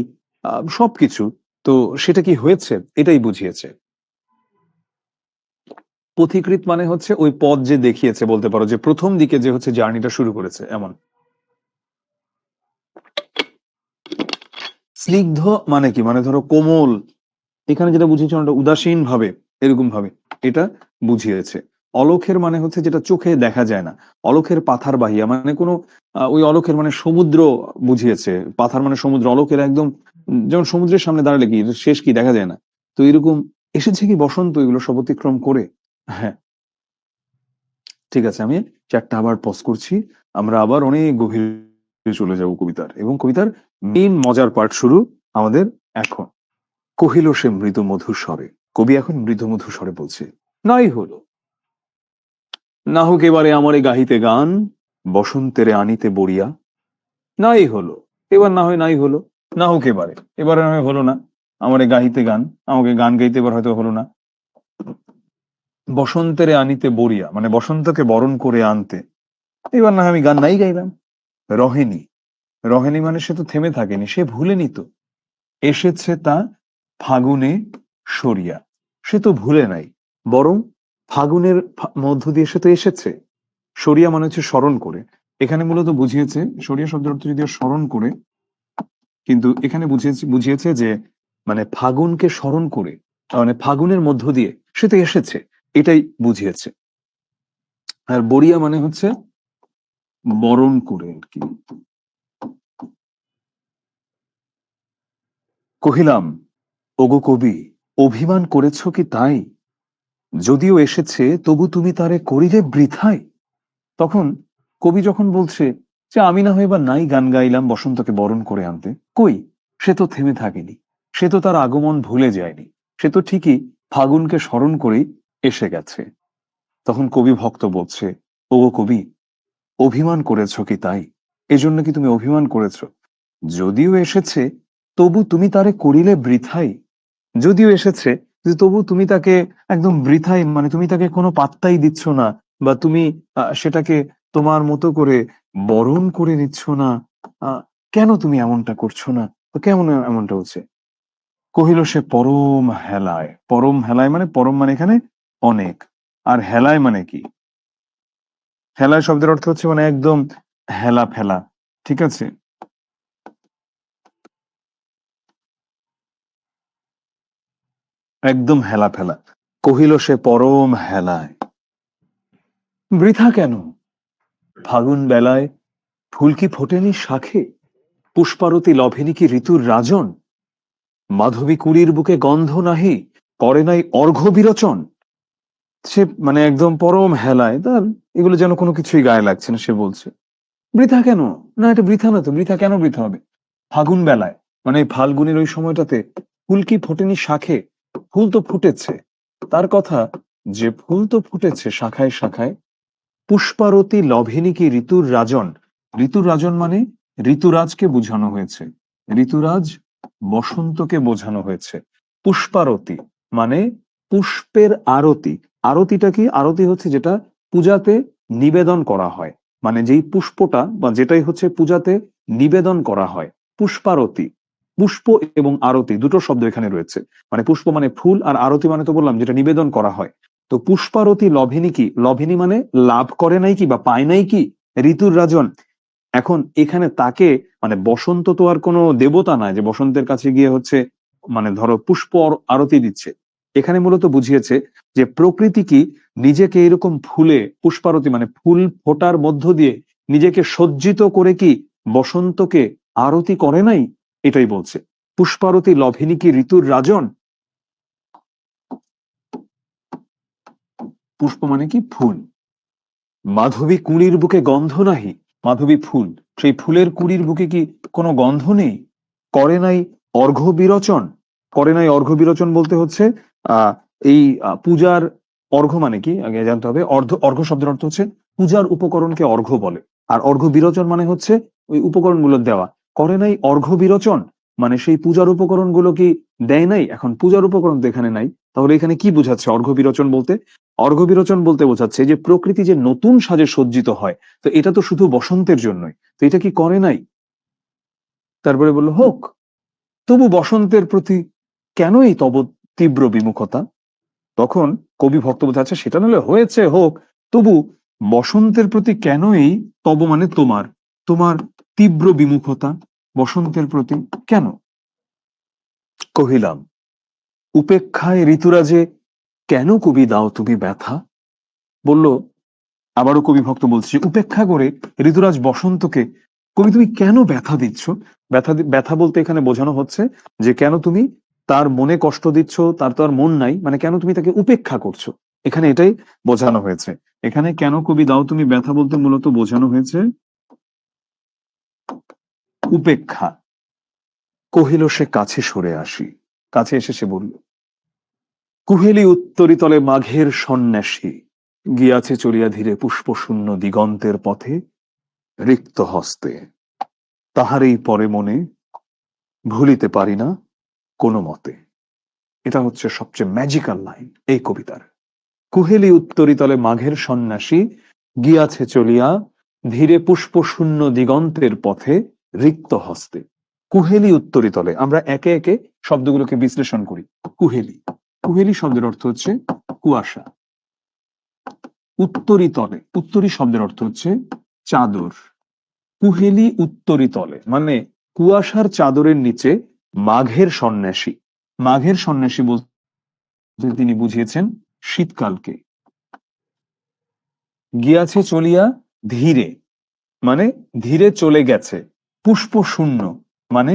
Speaker 1: সবকিছু, তো সেটা কি হয়েছে এটাই বুঝিয়েছে। পথিকৃৎ মানে হচ্ছে ওই পথ যে দেখিয়েছে, বলতে পারো যে প্রথম দিকে যে হচ্ছে জার্নিটা শুরু করেছে এমন। স্নিগ্ধ মানে কি, মানে ধরো কোমল, এখানে যেটা বুঝিয়েছে ওটা উদাসীন ভাবে, এরকম ভাবে এটা বুঝিয়েছে। অলখের মানে হচ্ছে যেটা চোখে দেখা যায় না, অলখের পাথার বাহিয়া মানে কোনো ওই অলখের মানে সমুদ্র বুঝিয়েছে। পাথার মানে সমুদ্র, অলখের একদম যেমন সমুদ্রের সামনে দাঁড়ালে কি শেষ কি দেখা যায় না, তো এরকম এসেছে কি বসন্ত এগুলো সব অতিক্রম করে। হ্যাঁ, ঠিক আছে, আমি চারটা আবার পজ করছি। আমরা আবার অনেক গভীরে চলে যাব কবিতার, এবং কবিতার মেইন মজার পার্ট শুরু আমাদের এখন। কহিল সে মৃদু মধুর স্বরে, কবি এখন মৃদু মধুর স্বরে বলছে, নাই হলো, না হোক এবারে আমারে গাহিতে গান, বসন্তেরে আনিতে বরিয়া। নাই হলো, এবার না হয় নাই হলো, না হোক এবারে, এবারে না হয় হলো না আমারে গাহিতে গান, আমাকে গান গাইতে এবার হয়তো হলো না। বসন্তেরে আনিতে বরিয়া মানে বসন্তকে বরণ করে আনতে, এবার না হয় আমি গান নাই গাইলাম। রহেনি, রহেনি মানে সে তো থেমে থাকেনি, সে ভুলেনি তো। এসেছে তা ফাগুনে সরিয়া, সে তো ভুলে নাই, বরং ফাগুনের মধ্য দিয়ে সে তো এসেছে। সরিয়া মানে হচ্ছে স্মরণ করে, এখানে মূলত বুঝিয়েছে, সরিয়া শব্দের অর্থ যদিও স্মরণ করে, কিন্তু এখানে বুঝিয়েছে বুঝিয়েছে যে মানে ফাগুনকে স্মরণ করে, মানে ফাগুনের মধ্য দিয়ে সে তো এসেছে, এটাই বুঝিয়েছে। আর বরিয়া মানে হচ্ছে বরণ করে আর কি। কহিলাম, ওগো কবি, অভিমান করেছ কি তাই? যদিও এসেছে তবু তুমি তারে করিলে বৃথাই। তখন কবি যখন বলছে যে আমি না হয় বা নাই গান গাইলাম বসন্তকে বরণ করে আনতে, কই, সে তো থেমে থাকেনি, সে তো তার আগমন ভুলে যায়নি, সে তো ঠিকই ফাগুনকে স্মরণ করেই এসে গেছে। তখন কবি ভক্ত বলছে, ওগো কবি, অভিমান করেছ কি তাই? এজন্য কি তুমি অভিমান করেছ? যদিও এসেছে তবু তুমি তারে করিলে বৃথাই। যদিও এসেছে, তবু তুমি তাকে একদম বৃথাই, মানে তুমি তাকে কোনো পাত্তাই দিচ্ছ না, বা তুমি সেটাকে তোমার মতো করে বরণ করে নিচ্ছ না। কেন তুমি এমনটা করছো না? তো কেমন এমনটা হচ্ছে? কহিল সে পরম হেলায়, পরম হেলায় মানে, পরম মানে এখানে অনেক, আর হেলায় মানে কি, হেলায় শব্দের অর্থ হচ্ছে মানে একদম হেলা ফেলা, ঠিক আছে। একদম হেলা ফেলা। কহিল সে পরম হেলায়, বৃথা কেন? ফাগুন বেলায় ফুল কি ফোটেনি শাখে? পুষ্পারতি লভেনি কি ঋতুর রাজন? মাধবী কুড়ির বুকে গন্ধ নাহি, করে নাই অর্ঘ্য বিরোচন। সে মানে একদম পরম হেলায়, তার এগুলো যেন কোনো কিছুই গায়ে লাগছে না। সে বলছে বৃথা কেন? না, এটা বৃথা না তো, বৃথা কেন বৃথা হবে? ফাগুন বেলায় মানে এই ফাল্গুনের ওই সময়টাতে ফুল কি ফোটেনি শাখে? ফুল তো ফুটেছে, তার কথা যে ফুল তো ফুটেছে শাখায় শাখায়। পুষ্পারতি লভেনি কি ঋতুর রাজন? ঋতুর রাজন মানে ঋতুরাজকে বোঝানো হয়েছে। ঋতুরাজ বসন্তকে বোঝানো হয়েছে। পুষ্পারতি মানে পুষ্পের আরতি। আরতিটা কি? আরতি হচ্ছে যেটা পূজাতে নিবেদন করা হয়, মানে যেই পুষ্পটা বা যেটাই হচ্ছে পূজাতে নিবেদন করা হয়। পুষ্পারতি, পুষ্প এবং আরতি দুটো শব্দ এখানে রয়েছে। মানে পুষ্প মানে ফুল, আর আরতি মানে তো বললাম যেটা নিবেদন করা হয়। তো পুষ্পারতি লভিনী কি? লভিনী মানে লাভ করে নাই কি বা পায় নাই কি? ঋতুর রাজন। এখন এখানে তাকে মানে বসন্ত তো আর কোনো দেবতা নয় যে বসন্তের কাছে গিয়ে হচ্ছে মানে ধরো পুষ্প আরতি দিচ্ছে। এখানে মূলত বুঝিয়েছে যে প্রকৃতি কি নিজেকে এরকম ফুলে পুষ্পারতি মানে ফুল ফোটার মধ্য দিয়ে নিজেকে সজ্জিত করে কি বসন্তকে আরতি করে নাই, এটাই বলছে। পুষ্পারতি লভিনী কি ঋতুর রাজন? পুষ্প মানে কি? ফুল। মাধবী কুঁড়ির বুকে গন্ধ নাহি, মাধবী ফুল, সেই ফুলের কুঁড়ির বুকে কি কোনো গন্ধ নেই? করে নাই অর্ঘ্য বিরোচন। করে নাই অর্ঘ্য বিরোচন বলতে হচ্ছে আহ এই পূজার অর্ঘ্য মানে কি আগে জানতে হবে। অর্ঘ্য শব্দের অর্থ হচ্ছে পূজার উপকরণকে অর্ঘ্য বলে। আর অর্ঘ্য বিরোচন মানে হচ্ছে ওই উপকরণগুলো দেওয়া। করে নাই অর্ঘ্য বিরোচন মানে সেই পূজার উপকরণগুলো কি দেয় নাই? এখন পূজার উপকরণ তো এখানে নাই, তাহলে এখানে কি বোঝাচ্ছে অর্ঘ্য বিরোচন বলতে? অর্ঘ্য বিরোচন বলতে বোঝাচ্ছে যে প্রকৃতি যে নতুন সাজে সজ্জিত হয়, তো এটা তো শুধু বসন্তের জন্যই, তো এটা কি করে নাই? তারপরে বললো হোক, তবু বসন্তের প্রতি কেন এই তব তীব্র বিমুখতা? তখন কবি ভক্ত বোঝাচ্ছে সেটা নাহলে হয়েছে, হোক, তবু বসন্তের প্রতি কেন এই তব মানে তোমার, তোমার তীব্র বিমুখতা বসন্তের প্রতি কেন? কহিলাম উপেক্ষায় ঋতুরাজে কেন কবি দাও তুমি ব্যথা? বলল, আবারও কবি ভক্ত বলছে উপেক্ষা করে ঋতুরাজ বসন্তকে কবি তুমি কেন ব্যথা দিচ্ছ? ব্যথা বলতে এখানে বোঝানো হচ্ছে যে কেন তুমি তার মনে কষ্ট দিচ্ছ, তার তো আর মন নাই, মানে কেন তুমি তাকে উপেক্ষা করছো, এখানে এটাই বোঝানো হয়েছে। এখানে কেন কবি দাও তুমি ব্যথা বলতে মূলত বোঝানো হয়েছে উপেক্ষা। কহিল সে কাছে সরে আসি, কাছে এসে সে বলল কুহেলি উত্তরিতলে মাঘের সন্ন্যাসী, গিয়াছে চলিয়া ধীরে পুষ্পশূন্য দিগন্তের পথে রিক্ত হস্তে, তাহারই পরে মনে ভুলিতে পারি না কোনো মতে। এটা হচ্ছে সবচেয়ে ম্যাজিক্যাল লাইন এই কবিতার। কুহেলি উত্তরিতলে মাঘের সন্ন্যাসী, গিয়াছে চলিয়া ধীরে পুষ্পশূন্য দিগন্তের পথে রিক্ত হস্তে। কুহেলি উত্তরিতলে, আমরা একে একে শব্দগুলোকে বিশ্লেষণ করি। কুহেলি, কুহেলি শব্দের অর্থ হচ্ছে কুয়াশা। উত্তরিতলে, উত্তরী শব্দের অর্থ হচ্ছে চাদর। কুহেলি উত্তরিতলে মানে কুয়াশার চাদরের নিচে মাঘের সন্ন্যাসী। মাঘের সন্ন্যাসী বলতে তিনি বুঝিয়েছেন শীতকালকে। গিয়াছে চলিয়া ধীরে মানে ধীরে চলে গেছে। পুষ্প শূন্য মানে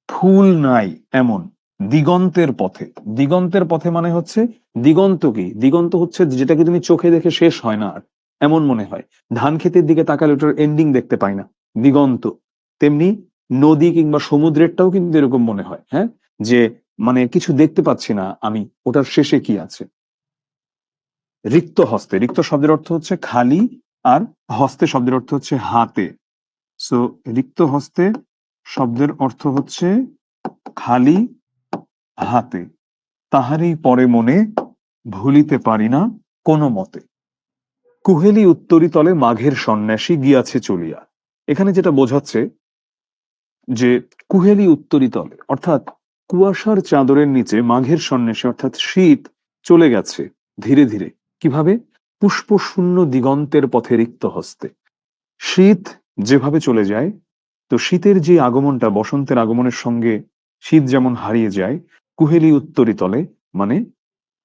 Speaker 1: ফুল নাই এমন। দিগন্তের পথে, দিগন্তের পথে মানে হচ্ছে দিগন্ত কি? দিগন্ত হচ্ছে যেটাকে তুমি চোখে দেখে শেষ হয় না আর, এমন মনে হয়। ধান ক্ষেতের দিকে তাকালে ওটার এন্ডিং দেখতে পাই না, দিগন্ত। তেমনি নদী কিংবা সমুদ্রেরটাও কিন্তু এরকম মনে হয়, হ্যাঁ, যে মানে কিছু দেখতে পাচ্ছি না আমি, ওটার শেষে কি আছে। রিক্ত হস্তে, রিক্ত শব্দের অর্থ হচ্ছে খালি, আর হস্তে শব্দের অর্থ হচ্ছে হাতে। সো রিক্ত হস্তে শব্দের অর্থ হচ্ছে খালি হাতে, তাহারই পরে মনে ভুলিতে পারি না কোনো মতে। কুহেলি উত্তরিতলে মাঘের সন্ন্যাসী গিয়াছে চলিয়া, এখানে যেটা বোঝাচ্ছে যে কুহেলি উত্তরিতলে অর্থাৎ কুয়াশার চাদরের নিচে মাঘের সন্ন্যাসী অর্থাৎ শীত চলে গেছে ধীরে ধীরে। কিভাবে? পুষ্প শূন্য দিগন্তের পথে রিক্ত হস্তে। শীত যেভাবে চলে যায়, তো শীতের যে আগমনটা বসন্তের আগমনের সঙ্গে শীত যেমন হারিয়ে যায়, কুহেলি উত্তরি তলে, মানে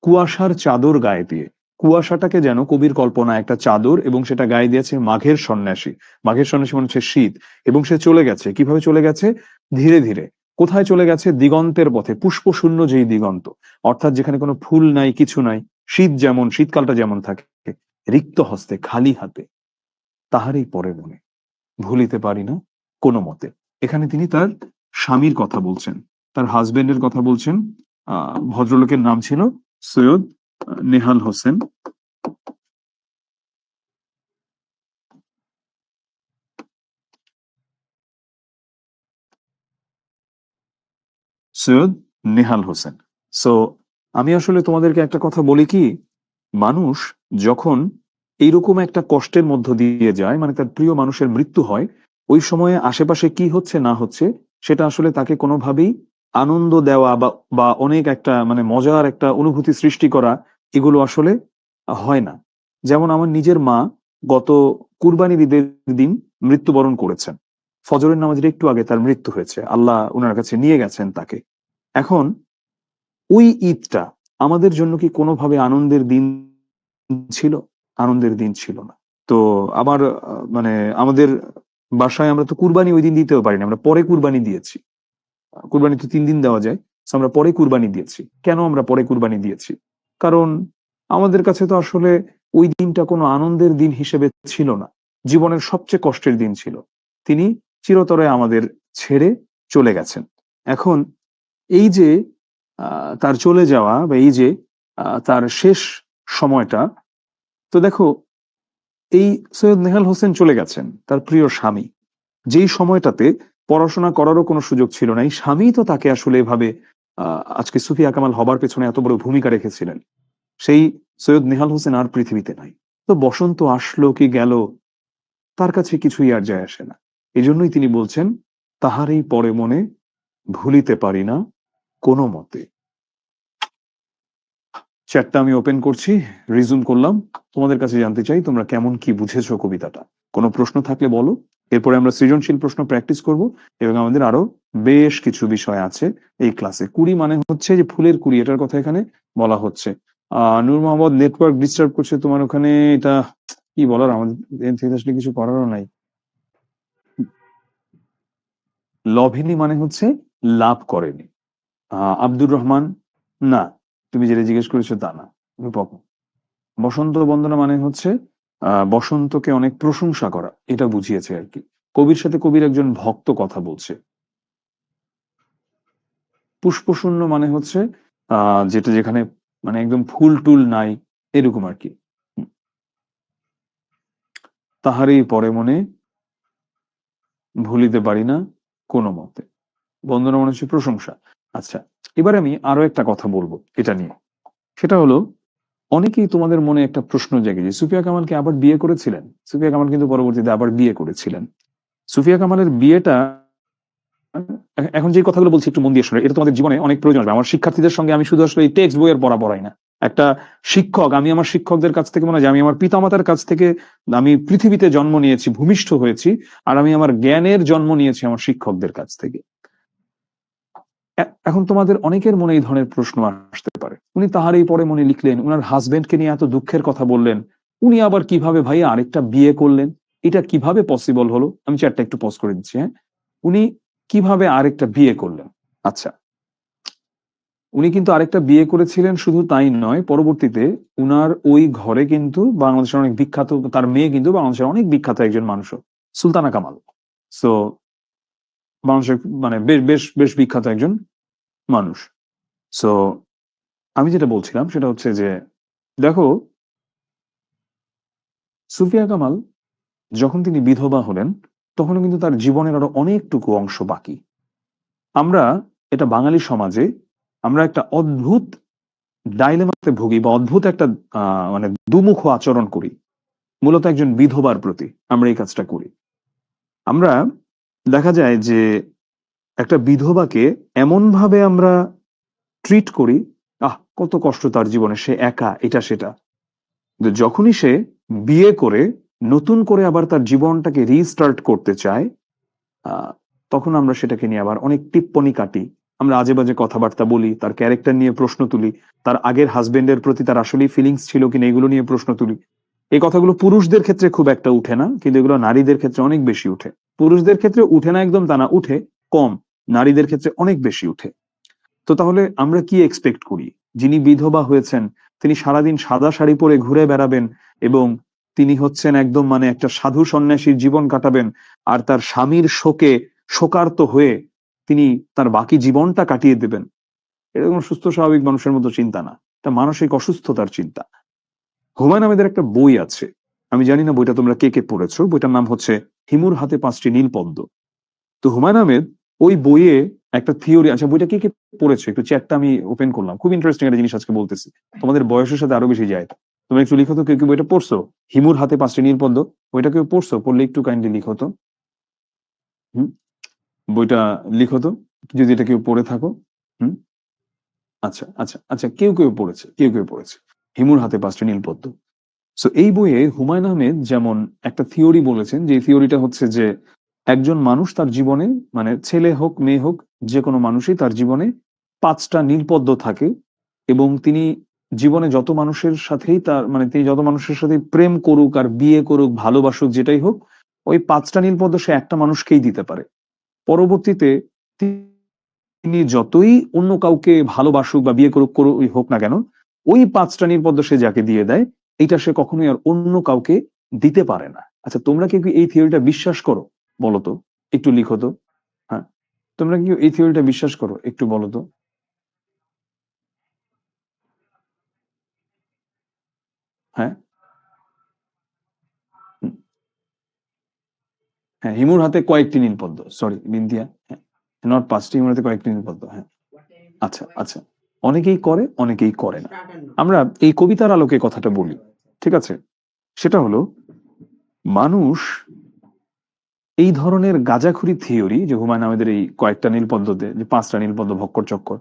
Speaker 1: কুয়াশার চাদর গায়ে দিয়ে। কুয়াশাটাকে যেন কবির কল্পনা একটা চাদর, এবং সেটা গায়ে দিয়েছে মাঘের সন্ন্যাসী। মাঘের সন্ন্যাসী মানে হচ্ছে শীত। এবং সে চলে গেছে, কিভাবে চলে গেছে? ধীরে ধীরে। কোথায় চলে গেছে? দিগন্তের পথে, পুষ্পশূন্য যেই দিগন্ত, অর্থাৎ যেখানে কোনো ফুল নাই, কিছু নাই। শীত যেমন, শীতকালটা যেমন থাকে, রিক্ত হস্তে, খালি হাতে, তাহারই পরে মনে ভুলিতে পারি না কোনো মতে। এখানে তিনি তার স্বামীর কথা বলছেন, তার হাজবেন্ডের কথা বলছেন। ভদ্রলোকের নাম ছিল সৈয়দ নেহাল হোসেন। সৈয়দ নেহাল হোসেন। সো আমি আসলে তোমাদেরকে একটা কথা বলি কি, মানুষ যখন এইরকম একটা কষ্টের মধ্য দিয়ে যায়, মানে তার প্রিয় মানুষের মৃত্যু হয়, ওই সময়ে আশেপাশে কি হচ্ছে না হচ্ছে সেটা আসলে তাকে কোনোভাবেই আনন্দ দেওয়া বা বা অনেক একটা মানে মজার একটা অনুভূতি সৃষ্টি করা, এগুলো আসলে হয় না। যেমন আমার নিজের মা গত কুরবানির ঈদের দিন মৃত্যুবরণ করেছেন। ফজরের নামাজের একটু আগে তার মৃত্যু হয়েছে, আল্লাহ ওনার কাছে নিয়ে গেছেন তাকে। এখন ওই ঈদটা আমাদের জন্য কি কোনোভাবে আনন্দের দিন ছিল? আনন্দের দিন ছিল না। তো আবার মানে আমাদের বাসায় আমরা তো কুরবানি ওই দিন দিতেও পারি না, আমরা পরে কুরবানি দিয়েছি। কুরবানি তো ৩ দিন দেওয়া যায়। সো আমরা পরে কুরবানি দিয়েছি। কেন আমরা পরে কুরবানি দিয়েছি? কারণ আমাদের কাছে তো আসলে ওই দিনটা কোনো আনন্দের দিন হিসেবে ছিল না। জীবনের সবচেয়ে কষ্টের দিন ছিল। তিনি চিরতরে আমাদের ছেড়ে চলে গেছেন। এখন এই যে তার চলে যাওয়া, বা এই যে তার শেষ সময়টা, তো দেখো, এই সৈয়দ নেহাল হোসেন চলে গেছেন, তার প্রিয় স্বামী। যেই সময়টাতে পড়াশোনা করারও কোনো সুযোগ ছিল না, এই স্বামী তো তাকে আসলে এভাবে আজকে সুফিয়া কামাল হবার পেছনে এত বড় ভূমিকা রেখেছিলেন। সেই সৈয়দ নেহাল হোসেন আর পৃথিবীতে নাই। তো বসন্ত আসলো কি গেল, তার কাছে কিছুই আর যায় আসে না। এজন্যই তিনি বলছেন, তাহারই পরে মনে ভুলিতে পারি না কোনো মতে। চ্যাটটা আমি ওপেন করছি, রিজুম করলাম। তোমাদের কাছে জানতে চাই তোমরা কেমন কি বুঝেছো কবিতাটা। কোনো প্রশ্ন থাকলে বলো। এরপরে আমরা সৃজনশীল প্রশ্ন প্র্যাকটিস করব, এবং আমাদের আরো বেশ কিছু বিষয় আছে এই ক্লাসে। কুড়ি মানে হচ্ছে যে ফুলের কুড়ি, এটার কথা এখানে বলা হচ্ছে। নূর মোহাম্মদ, নেটওয়ার্ক ডিস্টার্ব করছে তোমার ওখানে, এটা কি বলার, আমাদের এর থেকে আসলে কিছু করারও নাই। লভেনি মানে হচ্ছে লাভ করেনি। আব্দুর রহমান, না, তুমি যেটা জিজ্ঞেস করেছো তা না, রূপক। বসন্ত বন্দনা মানে হচ্ছে বসন্তকে অনেক প্রশংসা করা, এটা বুঝিয়েছে আর কি। কবির সাথে কবির একজন ভক্ত কথা বলছে। পুষ্পশূন্য মানে হচ্ছে যেটা যেখানে মানে একদম ফুল টুল নাই, এরকম আর কি। তাহারই পরে মনে ভুলিতে পারি না কোনো মতে। বন্দনা মানে হচ্ছে প্রশংসা। আচ্ছা, এবার আমি আরো একটা কথা বলবো এটা নিয়ে। সেটা হলো, অনেকেই তোমাদের মনে একটা প্রশ্ন জেগে যে সুফিয়া কামালকে আবার বিয়ে করেছিলেন। সুফিয়া কামাল কিন্তু পরবর্তীতে আবার বিয়ে করেছিলেন। সুফিয়া কামালের বিয়েটা, এখন যে কথাগুলো বলছি একটু মন দিয়ে শুনে, এটা তোমাদের জীবনে অনেক প্রয়োজন হবে। আমার শিক্ষার্থীদের সঙ্গে আমি শুধু আসলে এই টেক্সট বইয়ের পড়া পড়াই না। একটা শিক্ষক, আমি আমার শিক্ষকদের কাছ থেকে মনে হয় যে আমি আমার পিতামাতার কাছ থেকে আমি পৃথিবীতে জন্ম নিয়েছি, ভূমিষ্ঠ হয়েছি, আর আমি আমার জ্ঞানের জন্ম নিয়েছি আমার শিক্ষকদের কাছ থেকে। এখন তোমাদের অনেকের মনে এই ধরনের প্রশ্ন আসতে পারে, উনি তাহারই পরে মনে লিখলেন, উনার হাজবেন্ডকে নিয়ে এত দুঃখের কথা বললেন, উনি আবার কিভাবে ভাই আরেকটা বিয়ে করলেন? এটা কিভাবে পসিবল হলো? আমি চ্যাটটা একটু পজ করে দিচ্ছি, হ্যাঁ। উনি কিভাবে আরেকটা বিয়ে করলেন? আচ্ছা, উনি কিন্তু আরেকটা বিয়ে করেছিলেন, শুধু তাই নয়, পরবর্তীতে উনার ওই ঘরে কিন্তু বাংলাদেশের অনেক বিখ্যাত, তার মেয়ে কিন্তু বাংলাদেশের অনেক বিখ্যাত একজন মানুষ, সুলতানা কামাল। সো বাংলাদেশের মানে বেশ বেশ বেশ বিখ্যাত একজন মানুষ। সো আমি যেটা বলছিলাম সেটা হচ্ছে যে, দেখো, সুফিয়া কামাল যখন তিনি বিধবা হলেন, তখন কিন্তু তার জীবনের আরো অনেকটুকু অংশ বাকি। আমরা এটা বাঙালি সমাজে আমরা একটা অদ্ভুত ডাইলেমাতে ভুগি, বা অদ্ভুত একটা মানে দুমুখ আচরণ করি মূলত একজন বিধবার প্রতি। আমরা এই কাজটা করি। আমরা দেখা যায় যে একটা বিধবাকে এমন ভাবে আমরা ট্রিট করি, কত কষ্ট তার জীবনে, সে একা, এটা সেটা। কিন্তু যখনই সে বিয়ে করে নতুন করে আবার তার জীবনটাকে রিস্টার্ট করতে চায়, তখন আমরা সেটাকে নিয়ে আবার অনেক টিপ্পনি কাটি, আমরা আজে বাজে কথাবার্তা বলি, তার ক্যারেক্টার নিয়ে প্রশ্ন তুলি, তার আগের হাজবেন্ডের প্রতি তার আসলেই ফিলিংস ছিল কিনা এগুলো নিয়ে প্রশ্ন তুলি। এই কথাগুলো পুরুষদের ক্ষেত্রে খুব একটা উঠে না, কিন্তু এগুলো নারীদের ক্ষেত্রে অনেক বেশি উঠে। পুরুষদের ক্ষেত্রে উঠে না একদম তা না, উঠে কম, নারীদের ক্ষেত্রে অনেক বেশি উঠে। তো তাহলে আমরা কি এক্সপেক্ট করি? যিনি বিধবা হয়েছেন তিনি সারাদিন সাদা শাড়ি পরে ঘুরে বেড়াবেন এবং তিনি হচ্ছেন একদম মানে একটা সাধু সন্ন্যাসীর জীবন কাটাবেন, আর তার স্বামীর শোকে শোকার্ত হয়ে তিনি তার বাকি জীবনটা কাটিয়ে দেবেন। এটা কোনো সুস্থ স্বাভাবিক মানুষের মতো চিন্তা না, এটা মানসিক অসুস্থতার চিন্তা। হুমায়ুন আহমেদের একটা বই আছে, আমি জানি না বইটা তোমরা কে কে পড়েছো, বইটার নাম হচ্ছে হিমুর হাতে পাঁচটি নীল পদ্ম। তো হুমায়ুন আহমেদ ওই বইয়ে একটা থিওরি, আচ্ছা বইটা কে কে পড়েছে একটু চ্যাটটা আমি ওপেন করলাম, খুব ইন্টারেস্টিং একটা জিনিস আজকে বলতেছি, তোমাদের বয়সের সাথে আরো বেশি যায়। তুমি একটু লিখো তো, কেউ কি বইটা পড়ছো? হিমুর হাতে পাঁচটি নীল পদ্ম, বইটা কেউ পড়ছো? পড়লে একটু কাইন্ডলি লিখো তো। হুম, বইটা লিখো তো যদি এটা কেউ পড়ে থাকো। হুম, আচ্ছা আচ্ছা আচ্ছা, কেউ কেউ পড়েছে, কেউ কেউ পড়েছে হিমুর হাতে পাঁচটি নীল পদ্ম। সো এই বইয়ে হুমায়ুন আহমেদ যেমন একটা থিওরি বলেছেন, যে থিওরিটা হচ্ছে যে একজন মানুষ তার জীবনে, মানে ছেলে হোক মেয়ে হোক, যে কোনো মানুষই তার জীবনে পাঁচটা নীলপদ্ম থাকে, এবং তিনি জীবনে যত মানুষের সাথেই তার মানে তিনি যত মানুষের সাথে প্রেম করুক আর বিয়ে করুক ভালোবাসুক যেটাই হোক, ওই পাঁচটা নীলপদ্ম সে একটা মানুষকেই দিতে পারে। পরবর্তীতে তিনি যতই অন্য কাউকে ভালোবাসুক বা বিয়ে করুক করুক হোক না কেন, ওই পাঁচটা নীলপদ্ম সে যাকে দিয়ে দেয়, এটা সে কখনোই আর অন্য কাউকে দিতে পারে না। আচ্ছা তোমরা কি এই থিওরিটা বিশ্বাস করো? বলো তো, একটু লিখো তো। হ্যাঁ, তোমরা কি এই থিওরিটা বিশ্বাস করো? একটু বলো তো। হ্যাঁ, হুম, হ্যাঁ, হিমুর হাতে কয়েকটি নীলপদ্ম, সরি বিন্দিয়া, হ্যাঁ, নট পাঁচটি, হিমুর হাতে কয়েকটি নীলপদ্ম, হ্যাঁ। আচ্ছা আচ্ছা, অনেকেই করে অনেকেই করে না। আমরা এই কবিতার আলোকে কথাটা বলি, ঠিক আছে? সেটা হলো, মানুষ এই ধরনের গাঁজাখুরি থিওরি, যে হুমায়ুন আহমেদের এই কয়েকটা নীলপদ্মতে যে পাঁচটা নীলপদ্ম ভক্কর চক্কর,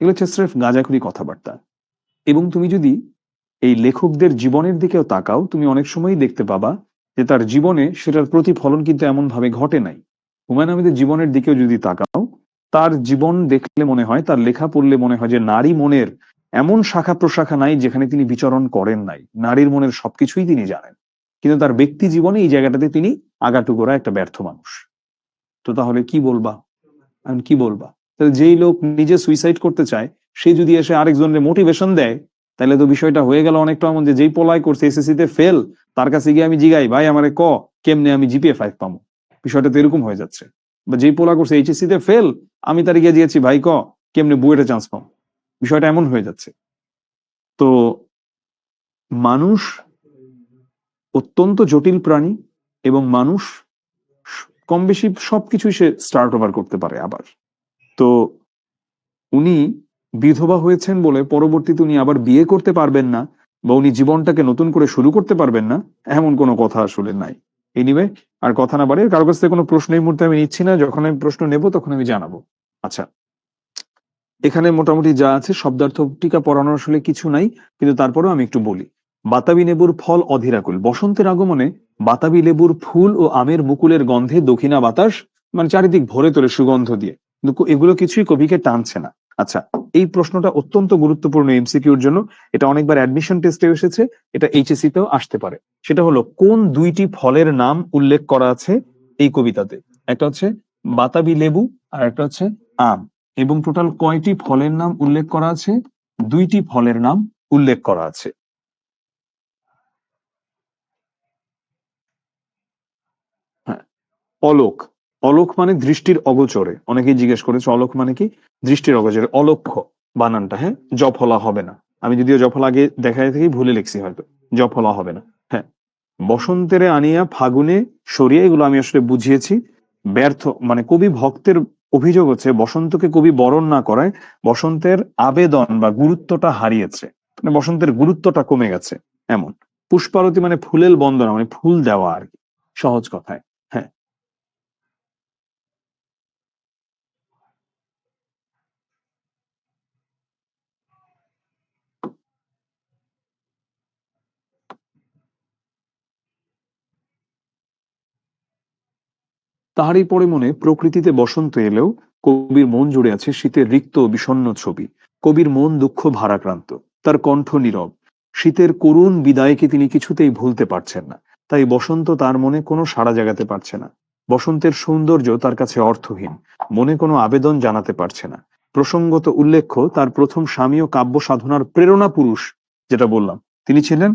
Speaker 1: এগুলো হচ্ছে স্রেফ গাঁজাখুরি কথাবার্তা। এবং তুমি যদি এই লেখকদের জীবনের দিকেও তাকাও, তুমি অনেক সময়ই দেখতে পাবা যে তার জীবনে সেটার প্রতিফলন কিন্তু এমন ভাবে ঘটে নাই। হুমায়ুন আহমেদের জীবনের দিকেও যদি তাকাও, তার জীবন দেখলে মনে হয়, তার লেখা পড়লে মনে হয় যে নারী মনের এমন শাখা প্রশাখা নাই যেখানে তিনি বিচরণ করেন নাই, নারীর মনের সবকিছুই তিনি জানেন। কিন্তু তার ব্যক্তি জীবনে এই জায়গাটাতে তিনি আগাটুকরা একটা ব্যর্থ মানুষ। তো তাহলে কি বলবা? এখন কি বলবা? তাহলে যেই লোক নিজে সুইসাইড করতে চায়, সে যদি এসে আরেকজনের মোটিভেশন দেয়, তাহলে তো বিষয়টা হয়ে গেল অনেকটা এমন যে যেই পলাই করছে এসএসসি তে ফেল, তার কাছে গিয়ে আমি জিগাই, ভাই আমারে ক কেমনে আমি জিপিএ 5 পাবো। বিষয়টা তো এরকম হয়ে যাচ্ছে। বা যেই পোলা করছে এইচএসসি তে ফেল, আমি তার গিয়ে দিয়েছি, ভাই ক কেমনে বুয়েটে চান্স পাবো। বিষয়টা এমন হয়ে যাচ্ছে। তো মানুষ অত্যন্ত জটিল প্রাণী, এবং মানুষ কম বেশি সবকিছুই সে স্টার্ট ওভার করতে পারে আবার। তো উনি বিধবা হয়েছেন বলে পরবর্তীতে উনি আবার বিয়ে করতে পারবেন না, বা উনি জীবনটাকে নতুন করে শুরু করতে পারবেন না, এমন কোনো কথা আসলে নাই। এনিওয়ে, আর কথা না বাড়িয়ে, কারো কাছ থেকে কোনো প্রশ্ন এই মুহূর্তে আমি নিচ্ছি না, যখন আমি প্রশ্ন নেব তখন আমি জানাবো। আচ্ছা, এখানে মোটামুটি যা আছে শব্দার্থ টিকা পড়ানোর আসলে কিছু নাই, কিন্তু তারপরেও আমি একটু বলি। বাতাবি লেবুর ফল অধীরাকুল, বসন্তের আগমনে বাতাবি লেবুর ফুল ও আমের মুকুলের গন্ধে দক্ষিণা বাতাস মানে চারিদিক ভরে তোলে সুগন্ধ দিয়ে, কিন্তু এগুলো কিছুই কবিকে টানছে না। আচ্ছা, এই প্রশ্নটা অত্যন্ত গুরুত্বপূর্ণ এমসিকিউর জন্য, এটা অনেকবার অ্যাডমিশন টেস্টে এসেছে, এটা এইচএসসি তেও আসতে পারে। সেটা হলো, কোন দুইটি ফলের নাম উল্লেখ করা আছে এই কবিতাতে? একটা হচ্ছে বাতাবি লেবু, আর একটা হচ্ছে আম। এবং টোটাল কয়টি ফলের নাম উল্লেখ করা আছে? দুইটি ফলের নাম উল্লেখ করা আছে। হ্যাঁ, অলোক। অলোক মানে দৃষ্টির অগোচরে, অনেকেই জিজ্ঞেস করেছে অলোক মানে কি। দৃষ্টির অগোচরে, অলক্ষ্য বানানটা, হ্যাঁ, জফলা হবে না। আমি যদিও জফলা আগে দেখায় থেকে ভুলে লিখছি হয়তো, জফলা হবে না। হ্যাঁ, বসন্তেরে আনিয়া ফাগুনে সরিয়ে, এগুলো আমি আসলে বুঝিয়েছি। ব্যর্থ মানে কবি ভক্তের অভিযোগ হচ্ছে বসন্তকে কবি বরণ না করায় বসন্তের আবেদন বা গুরুত্বটা হারিয়েছে, মানে বসন্তের গুরুত্বটা কমে গেছে এমন। পুষ্পারতি মানে ফুলেল বন্দনা, মানে ফুল দেওয়া আর কি, সহজ কথায়। হ্যাঁ, তাহারই পরে মনে প্রকৃতিতে বসন্ত এলেও কবির মন জুড়ে আছে শীতের রিক্ত বিষণ্ণ ছবি। কবির মন দুঃখ ভারাক্রান্ত, তার কণ্ঠ নীরব। শীতের করুণ বিদায়কে তিনি কিছুতেই ভুলতে পারছেন না। তাই বসন্ত তার মনে কোনো সাড়া জাগাতে পারছে না। বসন্তের সৌন্দর্য তার কাছে অর্থহীন, মনে কোনো আবেদন জানাতে পারছে না। প্রসঙ্গত উল্লেখ্য, তার প্রথম স্বামী ও কাব্য সাধনার প্রেরণা পুরুষ, যেটা বললাম, তিনি ছিলেন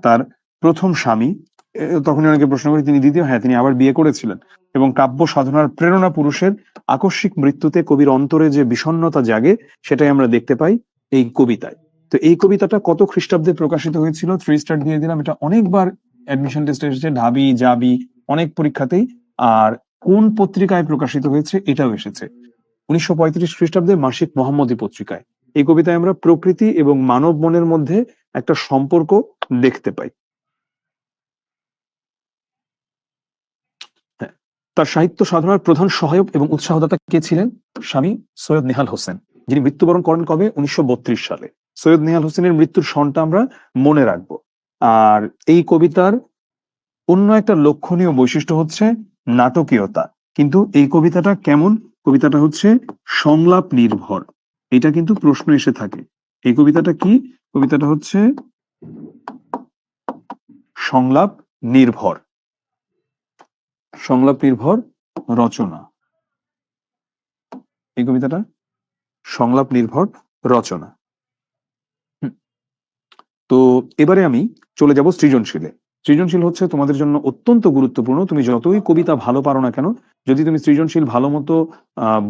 Speaker 1: তার প্রথম স্বামী। তখন অনেকে প্রশ্ন করে তিনি দ্বিতীয়, হ্যাঁ তিনি আবার বিয়ে করেছিলেন। এবং কাব্য সাধনার প্রেরণা পুরুষের আকস্মিক মৃত্যুতে কবির অন্তরে যে বিষণ্ণতা জাগে, সেটাই আমরা দেখতে পাই এই কবিতায়। তো এই কবিতাটা কত খ্রিস্টাব্দে প্রকাশিত হয়েছিল? 3 স্টার দিয়ে দিলাম। এটা অনেকবার অ্যাডমিশন টেস্টে এসেছে, ঢাবি জাবি অনেক পরীক্ষাতেই। আর কোন পত্রিকায় প্রকাশিত হয়েছে এটাও এসেছে, 1935 খ্রিস্টাব্দে মাসিক মোহাম্মদী পত্রিকায়। এই কবিতায় আমরা প্রকৃতি এবং মানব মনের মধ্যে একটা সম্পর্ক দেখতে পাই। হ্যাঁ, তার সাহিত্য সাধনার প্রধান সহায়ক এবং উৎসাহদাতা কে ছিলেন? স্বামী সৈয়দ নেহাল হোসেন, যিনি মৃত্যুবরণ করেন কবে? 1932 সালে। সৈয়দ নেহাল হোসেনের মৃত্যুর সনটা আমরা মনে রাখবো। আর এই কবিতার অন্য একটা লক্ষণীয় বৈশিষ্ট্য হচ্ছে নাটকীয়তা। কিন্তু এই কবিতাটা কেমন? কবিতাটা হচ্ছে সংলাপ নির্ভর। এটা কিন্তু প্রশ্ন এসে থাকে। এই কবিতাটা কি? কবিতাটা হচ্ছে সংলাপ নির্ভর, সংলাপ নির্ভর রচনা। এই কবিতাটা সংলাপ নির্ভর রচনা। তো এবারে আমি চলে যাব সৃজনশীলে। সৃজনশীল হচ্ছে তোমাদের জন্য অত্যন্ত গুরুত্বপূর্ণ। তুমি যতই কবিতা ভালো পারো না কেন, যদি তুমি সৃজনশীল ভালো মতো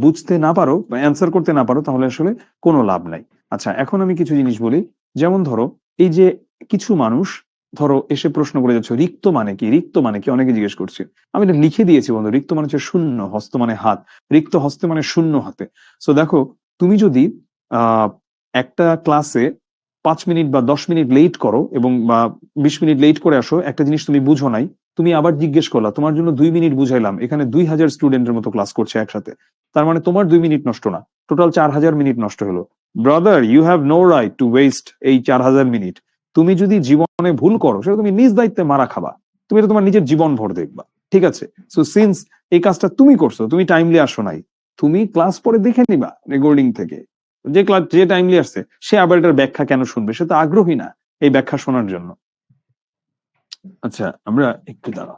Speaker 1: বুঝতে না পারো বা অ্যান্সার করতে না পারো, তাহলে আসলে কোনো লাভ নাই। আচ্ছা, এখন আমি কিছু জিনিস বলি। যেমন ধরো, এই যে কিছু মানুষ ধরো এসে প্রশ্ন করে যাচ্ছে রিক্ত মানে কি, রিক্ত মানে কি, অনেকে জিজ্ঞেস করছে। আমি এটা লিখে দিয়েছি বন্ধু, রিক্ত মানে হচ্ছে শূন্য, হস্ত মানে হাত, রিক্ত হস্তে মানে শূন্য হাতে। সো দেখো, তুমি যদি আহ একটা ক্লাসে 5 মিনিট বা 10 মিনিট লেট করো এবং বা 20 মিনিট লেট করে আসো, একটা জিনিস তুমি বুঝো নাই, তুমি আবার জিজ্ঞেস করলা, তোমার জন্য 2 মিনিট বুঝাইলাম, এখানে 2000 স্টুডেন্টের মতো ক্লাস করছে একসাথে, তার মানে তোমার 2 মিনিট নষ্ট না, টোটাল 4000 মিনিট নষ্ট হলো। Brother, you have no right to waste এই 4000 মিনিট। তুমি যদি জীবনে ভুল করো, সেটা তুমি নিজ দায়িত্বে মারা খাবা। তুমি এটা তোমার নিজের জীবন ভর দেখবা, ঠিক আছে? সো সিন্স এই কাজটা তুমি করছো, তুমি টাইমলি আসো নাই, তুমি ক্লাস পরে দেখে নিবা রেকর্ডিং থেকে। যে ক্লাস যে টাইমলি আসছে, সে আবার এটার ব্যাখ্যা কেন শুনবে? সে তো আগ্রহী না এই ব্যাখ্যা শোনার জন্য। আচ্ছা, আমরা একটু দাঁড়া,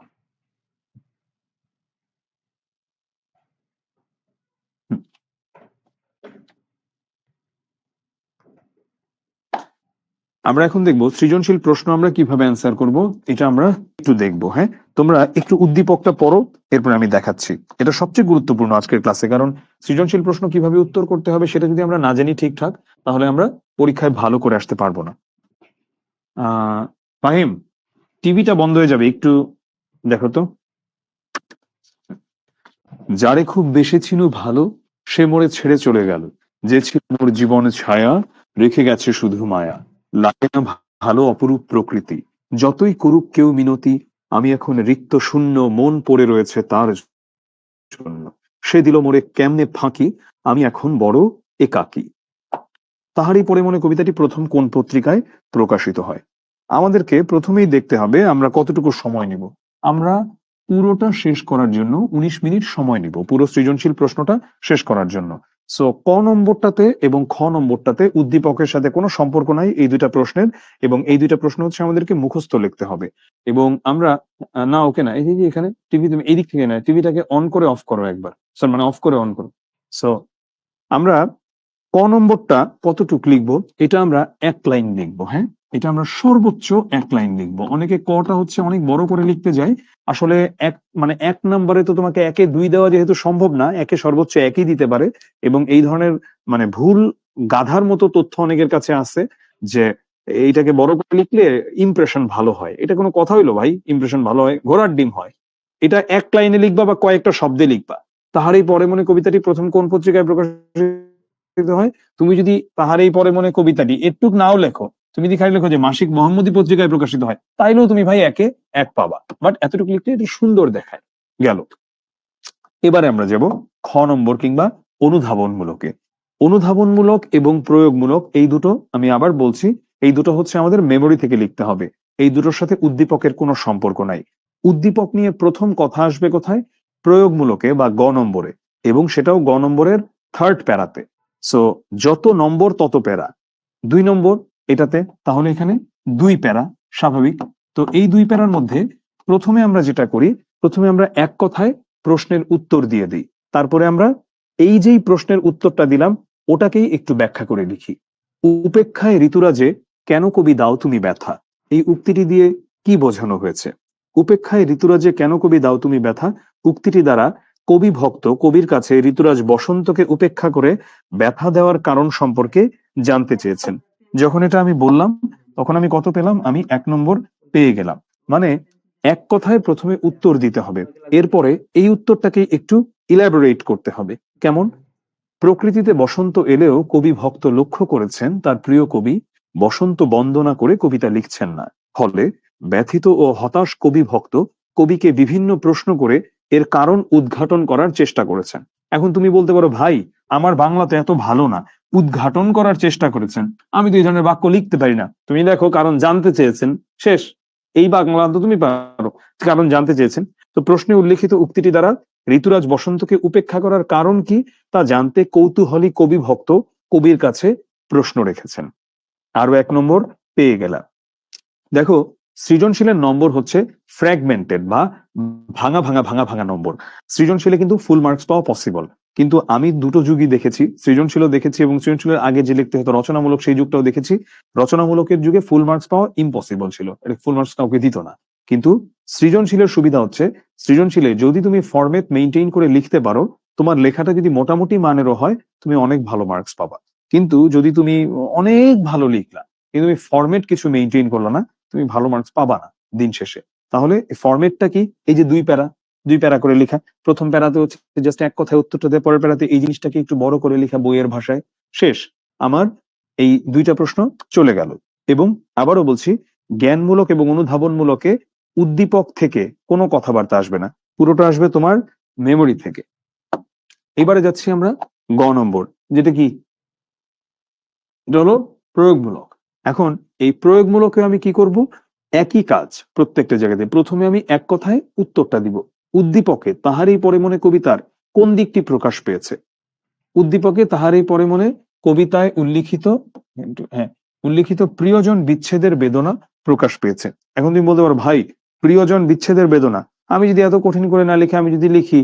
Speaker 1: আমরা এখন দেখবো সৃজনশীল প্রশ্ন আমরা কিভাবে অ্যান্সার করব। এটা আমরা একটু দেখবো। হ্যাঁ, তোমরা একটু উদ্দীপকটা পড়ো, এরপর আমি দেখাচ্ছি। এটা সবচেয়ে গুরুত্বপূর্ণ আজকের ক্লাসে, কারণ সৃজনশীল প্রশ্ন কিভাবে উত্তর করতে হবে সেটা যদি আমরা না জানি ঠিকঠাক, তাহলে আমরা পরীক্ষায় ভালো করে আসতে পারবো না। ফাহিম, টিভিটা বন্ধ হয়ে যাবে, একটু দেখো তো। যারে খুব বেশি ছিল ভালো, সে মোরে ছেড়ে চলে গেল। যে ছিল মোর জীবন ছায়া, রেখে গেছে শুধু মায়া। লাগে না ভালো অপরূপ প্রকৃতি, যতই করুক কেউ মিনতি, আমি এখন রিক্ত শূন্য, মন পড়ে রয়েছে তার জন্য। সে দিল মোরে কেমনে ফাঁকি, আমি এখন বড় একাকী। তাহারই পরে মনে কবিতাটি প্রথম কোন পত্রিকায় প্রকাশিত হয়? আমাদেরকে প্রথমেই দেখতে হবে আমরা কতটুকু সময় নিব। আমরা পুরোটা শেষ করার জন্য 19 মিনিট সময় নিব, পুরো সৃজনশীল প্রশ্নটা শেষ করার জন্য। সো ক নম্বরটাতে এবং খ নম্বরটাতে উদ্দীপকের সাথে কোনো সম্পর্ক নাই এই দুইটা প্রশ্নের, এবং এই দুইটা প্রশ্ন হচ্ছে আমাদেরকে মুখস্থ লিখতে হবে। এবং আমরা না, ওকে না, এই যে এখানে টিভি, তুমি এই দিক থেকে না, টিভিটাকে অন করে অফ করো একবার, স্যার মানে অফ করে অন করো। সো আমরা ক নম্বরটা কতটুক লিখবো, এটা আমরা 1 লাইন লিখবো। হ্যাঁ, এটা আমরা সর্বোচ্চ 1 লাইন লিখবো। অনেকে কটা হচ্ছে অনেক বড় করে লিখতে যায়, আসলে মানে 1 নম্বরে তো তোমাকে 1-2 দেওয়া যেহেতু সম্ভব না, একে সর্বোচ্চ 1ই দিতে পারে। এবং এই ধরনের মানে ভুল গাধার মতো তথ্য অনেকের কাছে আছে যে এইটাকে বড় করে লিখলে ইমপ্রেশন ভালো হয়। এটা কোনো কথা হইলো ভাই? ইমপ্রেশন ভালো হয়? ঘোড়ার ডিম হয়। এটা 1 লাইনে লিখবা বা কয়েকটা শব্দে লিখবা। তাহারই পরে মনে কবিতাটি প্রথম কোন পত্রিকায় প্রকাশিত হয়? তুমি যদি তাহারই পরে মনে কবিতাটি এটুক নাও লেখো, তুমি যদি খালি লেখো যে মাসিক মোহাম্মদী পত্রিকায় প্রকাশিত হয়, তাইলেও তুমি ভাই 1-1 পাবা। বাট এতটুকু লিখলে এটা সুন্দর দেখায়। গেল। এবারে আমরা যাব খ নম্বর কিংবা অনুধাবনমূলকে। অনুধাবনমূলক এবং প্রয়োগমূলক এই দুটো, আমি আবার বলছি, এই দুটো হচ্ছে আমাদের মেমোরি থেকে লিখতে হবে। এই দুটোর সাথে উদ্দীপকের কোনো সম্পর্ক নাই। উদ্দীপক নিয়ে প্রথম কথা আসবে কোথায়? প্রয়োগমূলকে বা গ নম্বরে, এবং সেটাও গ নম্বরের থার্ড প্যারাতে। সো যত নম্বর তত প্যারা, 2 নম্বর এটাতে, তাহলে এখানে 2 প্যারা, স্বাভাবিক। তো এই 2 প্যারার মধ্যে প্রথমে আমরা যেটা করি, প্রথমে আমরা এক কথায় প্রশ্নের উত্তর দিয়ে দিই, তারপরে আমরা এই যেই প্রশ্নের উত্তরটা দিলাম ওটাকেই একটু ব্যাখ্যা করে লিখি। উপেক্ষায় ঋতুরাজে কেন কবি দাও তুমি ব্যথা, এই উক্তিটি দিয়ে কি বোঝানো হয়েছে? উপেক্ষায় ঋতুরাজে কেন কবি দাও তুমি ব্যথা উক্তিটি দ্বারা কবি ভক্ত কবির কাছে ঋতুরাজ বসন্তকে উপেক্ষা করে ব্যথা দেওয়ার কারণ সম্পর্কে জানতে চেয়েছেন। যখন এটা আমি বললাম তখন আমি কত পেলাম? আমি 1 নম্বর পেয়ে গেলাম। মানে এক কথায় প্রথমে উত্তর দিতে হবে, এরপরে এই উত্তরটাকে একটু ইলাবোরেট করতে হবে। কেমন? প্রকৃতিতে বসন্ত এলেও কবি ভক্ত লক্ষ্য করেছেন তার প্রিয় কবি বসন্ত বন্দনা করে কবিতা লিখছেন না। ফলে ব্যথিত ও হতাশ কবি ভক্ত কবিকে বিভিন্ন প্রশ্ন করে এর কারণ উদ্ঘাটন করার চেষ্টা করেছেন। এখন তুমি বলতে পারো, ভাই আমার বাংলা তো এত ভালো না, উদ্ঘাটন করার চেষ্টা করেছেন, আমি তো এই ধরনের বাক্য লিখতে পারি না। তুমি দেখো কারণ জানতে চেয়েছেন, শেষ। এই বাংলা তো তুমি পারো, কারণ জানতে চেয়েছেন। তো প্রশ্নে উল্লেখিত উক্তিটি দ্বারা ঋতুরাজ বসন্তকে উপেক্ষা করার কারণ কি তা জানতে কৌতূহলী কবি ভক্ত কবির কাছে প্রশ্ন রেখেছেন। আরো 1 নম্বর পেয়ে গেলাম। দেখো, সৃজনশীলের নম্বর হচ্ছে ফ্র্যাগমেন্টেড বা ভাঙা ভাঙা ভাঙা ভাঙা নম্বর। সৃজনশীলে কিন্তু ফুল মার্কস পাওয়া পসিবল, কিন্তু আমি দুটো যুগই দেখেছি, সৃজনশীলও দেখেছি এবং সৃজনশীলের আগে যে লিখতে হতো রচনামূলক সেই যুগটাও দেখেছি। রচনামূলকের যুগে ফুল মার্কস পাওয়া ইম্পসিবল ছিল, ফুল মার্কস কাউকে দিত না। কিন্তু সৃজনশীলের সুবিধা হচ্ছে, সৃজনশীলে যদি তুমি ফরম্যাট মেইনটেইন করে লিখতে পারো, তোমার লেখাটা যদি মোটামুটি মানেরও হয়, তুমি অনেক ভালো মার্কস পাবা। কিন্তু যদি তুমি অনেক ভালো লিখলা কিন্তু তুমি ফরম্যাট কিছু মেইনটেইন করলো না, তুমি ভালো মার্কস পাবা না দিন শেষে। তাহলে ফরম্যাটটা কি? এই যে 2 প্যারা, 2 প্যারা করে লেখা। প্রথম প্যারাতে হচ্ছে জাস্ট এক কথায় উত্তরটা দেয়, পরের প্যারাতে এই জিনিসটাকে একটু বড় করে লেখা বইয়ের ভাষায়। শেষ। আমার এই 2টা প্রশ্ন চলে গেল। এবং আবারও বলছি, জ্ঞানমূলক এবং অনুধাবনমূলকে উদ্দীপক থেকে কোনো কথাবার্তা আসবে না, পুরোটা আসবে তোমার মেমোরি থেকে। এবারে যাচ্ছি আমরা গ নম্বর, যেটা কি? এটা হলো প্রয়োগমূলক। এখন এই প্রয়োগমূলকে আমি কি করব? একই কাজ প্রত্যেকটা জায়গাতে। প্রথমে আমি এক কথায় উত্তরটা দিব। উদ্দীপকে তাহারই পরে মনে কবিতার কোন দিকটি প্রকাশ পেয়েছে? উদ্দীপকে তাহারই পরে মনে কবিতায় উল্লিখিত প্রিয়জন বিচ্ছেদের বেদনা প্রকাশ পেয়েছে। এখন তুমি বলতে পারো, ভাই প্রিয়জন বিচ্ছেদের বেদনা, আমি যদি এত কঠিন করে না লিখে আমি যদি লিখি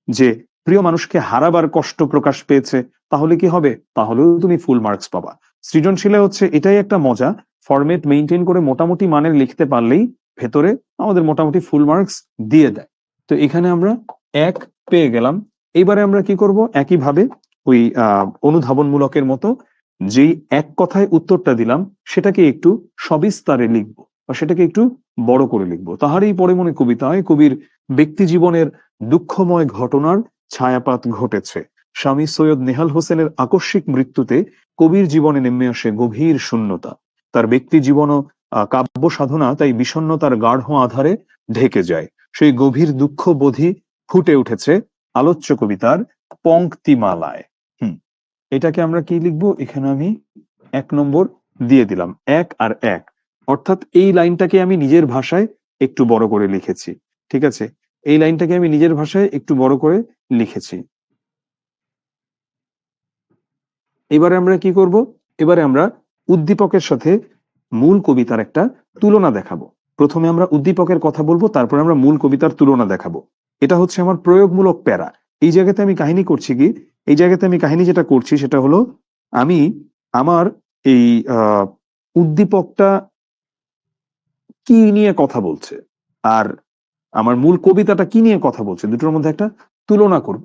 Speaker 1: যে প্রিয় মানুষকে হারাবার কষ্ট প্রকাশ পেয়েছে, তাহলে কি হবে? তাহলেও তুমি ফুল মার্কস পাবা। সৃজনশীলে হচ্ছে এটাই একটা মজা, ফরম্যাট মেইনটেইন করে মোটামুটি মানের লিখতে পারলেই ভেতরে আমাদের মোটামুটি ফুল মার্কস দিয়ে দেয়। তো এখানে আমরা 1 পেয়ে গেলাম। এইবারে আমরা কি করব? একইভাবে ওই অনুধাবনমূলকের মতো যেই এক কথায় উত্তরটা দিলাম সেটাকে একটু সবিস্তারে লিখবো বা সেটাকে একটু বড় করে লিখবো। তাহারই পরে মনে কবিতায় কবির ব্যক্তি জীবনের দুঃখময় ঘটনার ছায়াপাত ঘটেছে। স্বামী সৈয়দ নেহাল হোসেনের আকস্মিক মৃত্যুতে কবির জীবনে নেমে আসে গভীর শূন্যতা। তার ব্যক্তি জীবনও কাব্য সাধনা তাই বিষণ্ণতার গাঢ় আধারে ঢেকে যায়। সেই গভীর দুঃখ বোধই ফুটে উঠেছে আলোচ্য কবিতার পংক্তিমালায়। এটাকে আমরা কি লিখবো? এখানে আমি 1 নম্বর দিয়ে দিলাম, 1 আর 1, অর্থাৎ এই লাইনটাকে আমি নিজের ভাষায় একটু বড় করে লিখেছি। ঠিক আছে, এই লাইনটাকে আমি নিজের ভাষায় একটু বড় করে লিখেছি। এবারে আমরা কি করব? এবারে আমরা উদ্দীপকের সাথে মূল কবিতার একটা তুলনা দেখাবো। প্রথমে আমরা উদ্দীপকের কথা বলবো, তারপরে আমরা মূল কবিতার তুলনা দেখাবো। এটা হচ্ছে আমার প্রয়োগমূলক প্যারা। এই জায়গাতে আমি কাহিনী করছি কি? এই জায়গাতে আমি কাহিনী যেটা করছি সেটা হলো, আমি আমার এই উদ্দীপকটা কি নিয়ে কথা বলছে আর আমার মূল কবিতাটা কি নিয়ে কথা বলছে, দুটোর মধ্যে একটা তুলনা করব।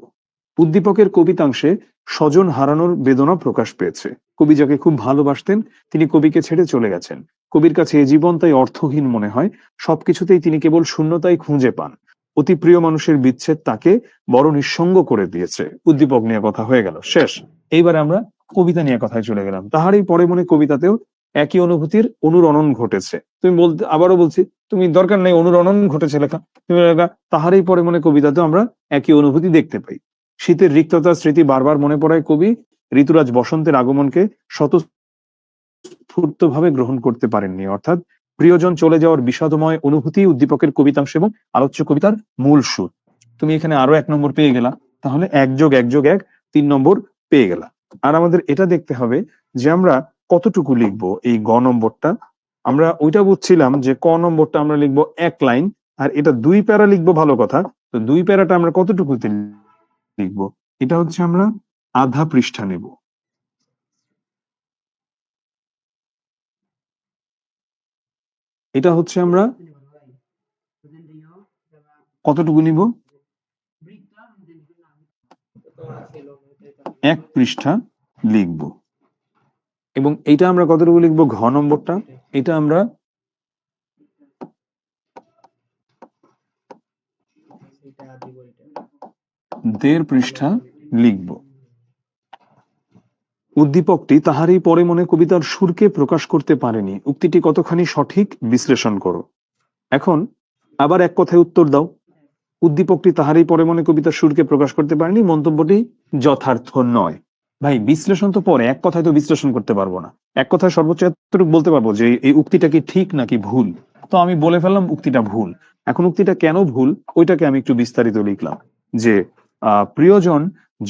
Speaker 1: উদ্দীপকের কবিতাংশে স্বজন হারানোর বেদনা প্রকাশ পেয়েছে। কবি যাকে খুব ভালোবাসতেন তিনি কবিকে ছেড়ে চলে গেছেন। কবির কাছে এ জীবন তাই অর্থহীন মনে হয়, সবকিছুতেই তিনি কেবল শূন্যতাই খুঁজে পান। অতি প্রিয় মানুষের বিচ্ছেদ তাকে বড় নিঃসঙ্গ করে দিয়েছে। উদ্দীপক নিয়ে কথা হয়ে গেল, শেষ। এইবারে আমরা কবিতা নিয়ে কথায় চলে গেলাম। তাহারই পরে মনে কবিতাতেও একই অনুভূতির অনুরণন ঘটেছে। তুমি বলতে, আবারও বলছি, তুমি দরকার নেই অনুরণন ঘটেছে লেখা, তুমি লেখা তাহারই পরে মনে কবিতাতেও আমরা একই অনুভূতি দেখতে পাই। শীতের রিক্ততার স্মৃতি বারবার মনে পড়ায় কবি ঋতুরাজ বসন্তের আগমনকে স্বতঃস্ফূর্তভাবে গ্রহণ করতে পারেননি। অর্থাৎ প্রিয়জন চলে যাওয়ার বিষাদময় অনুভূতি উদ্দীপকের কবিতাংশ এবং আলোচ্য কবিতার মূল সুর। তুমি এখানে আরো 1 নম্বর পেয়ে গেলা, তাহলে 1 যোগ 1 যোগ 1 3 নম্বর পেয়ে গেলা। আর আমাদের এটা দেখতে হবে যে আমরা কতটুকু লিখবো এই গ নম্বরটা। আমরা ওইটা বুঝছিলাম যে ক নম্বরটা আমরা লিখবো 1 লাইন, আর এটা 2 প্যারা লিখবো, ভালো কথা। তো 2 প্যারাটা আমরা কতটুকুতে লিখবো? এটা হচ্ছে আমরা আধা পৃষ্ঠা নেব। এটা হচ্ছে আমরা কতটুকু নিব? 1 পৃষ্ঠা লিখব। এবং এটা আমরা কতটুকু লিখবো? ঘ নম্বরটা এটা আমরা 1.5 পৃষ্ঠা লিখব। উদ্দীপকটি তাহারই পরে মনে কবিতার সুরকে প্রকাশ করতে পারেনি, উক্তিটি কতখানি সঠিক বিশ্লেষণ করো। এখন আবার এক কথায় উত্তর দাও। উদ্দীপকটি তাহারই পরে মনে কবিতার সুরকে প্রকাশ করতে পারেনি, মন্তব্যটি যথার্থ নয়। ভাই বিশ্লেষণ তো পরে, এক কথায় তো বিশ্লেষণ করতে পারবো না। এক কথায় সর্বোচ্চ এতটুকু বলতে পারবো যে এই উক্তিটা কি ঠিক নাকি ভুল। তো আমি বলে ফেললাম উক্তিটা ভুল। এখন উক্তিটা কেন ভুল ওইটাকে আমি একটু বিস্তারিত লিখলাম যে প্রিয়জন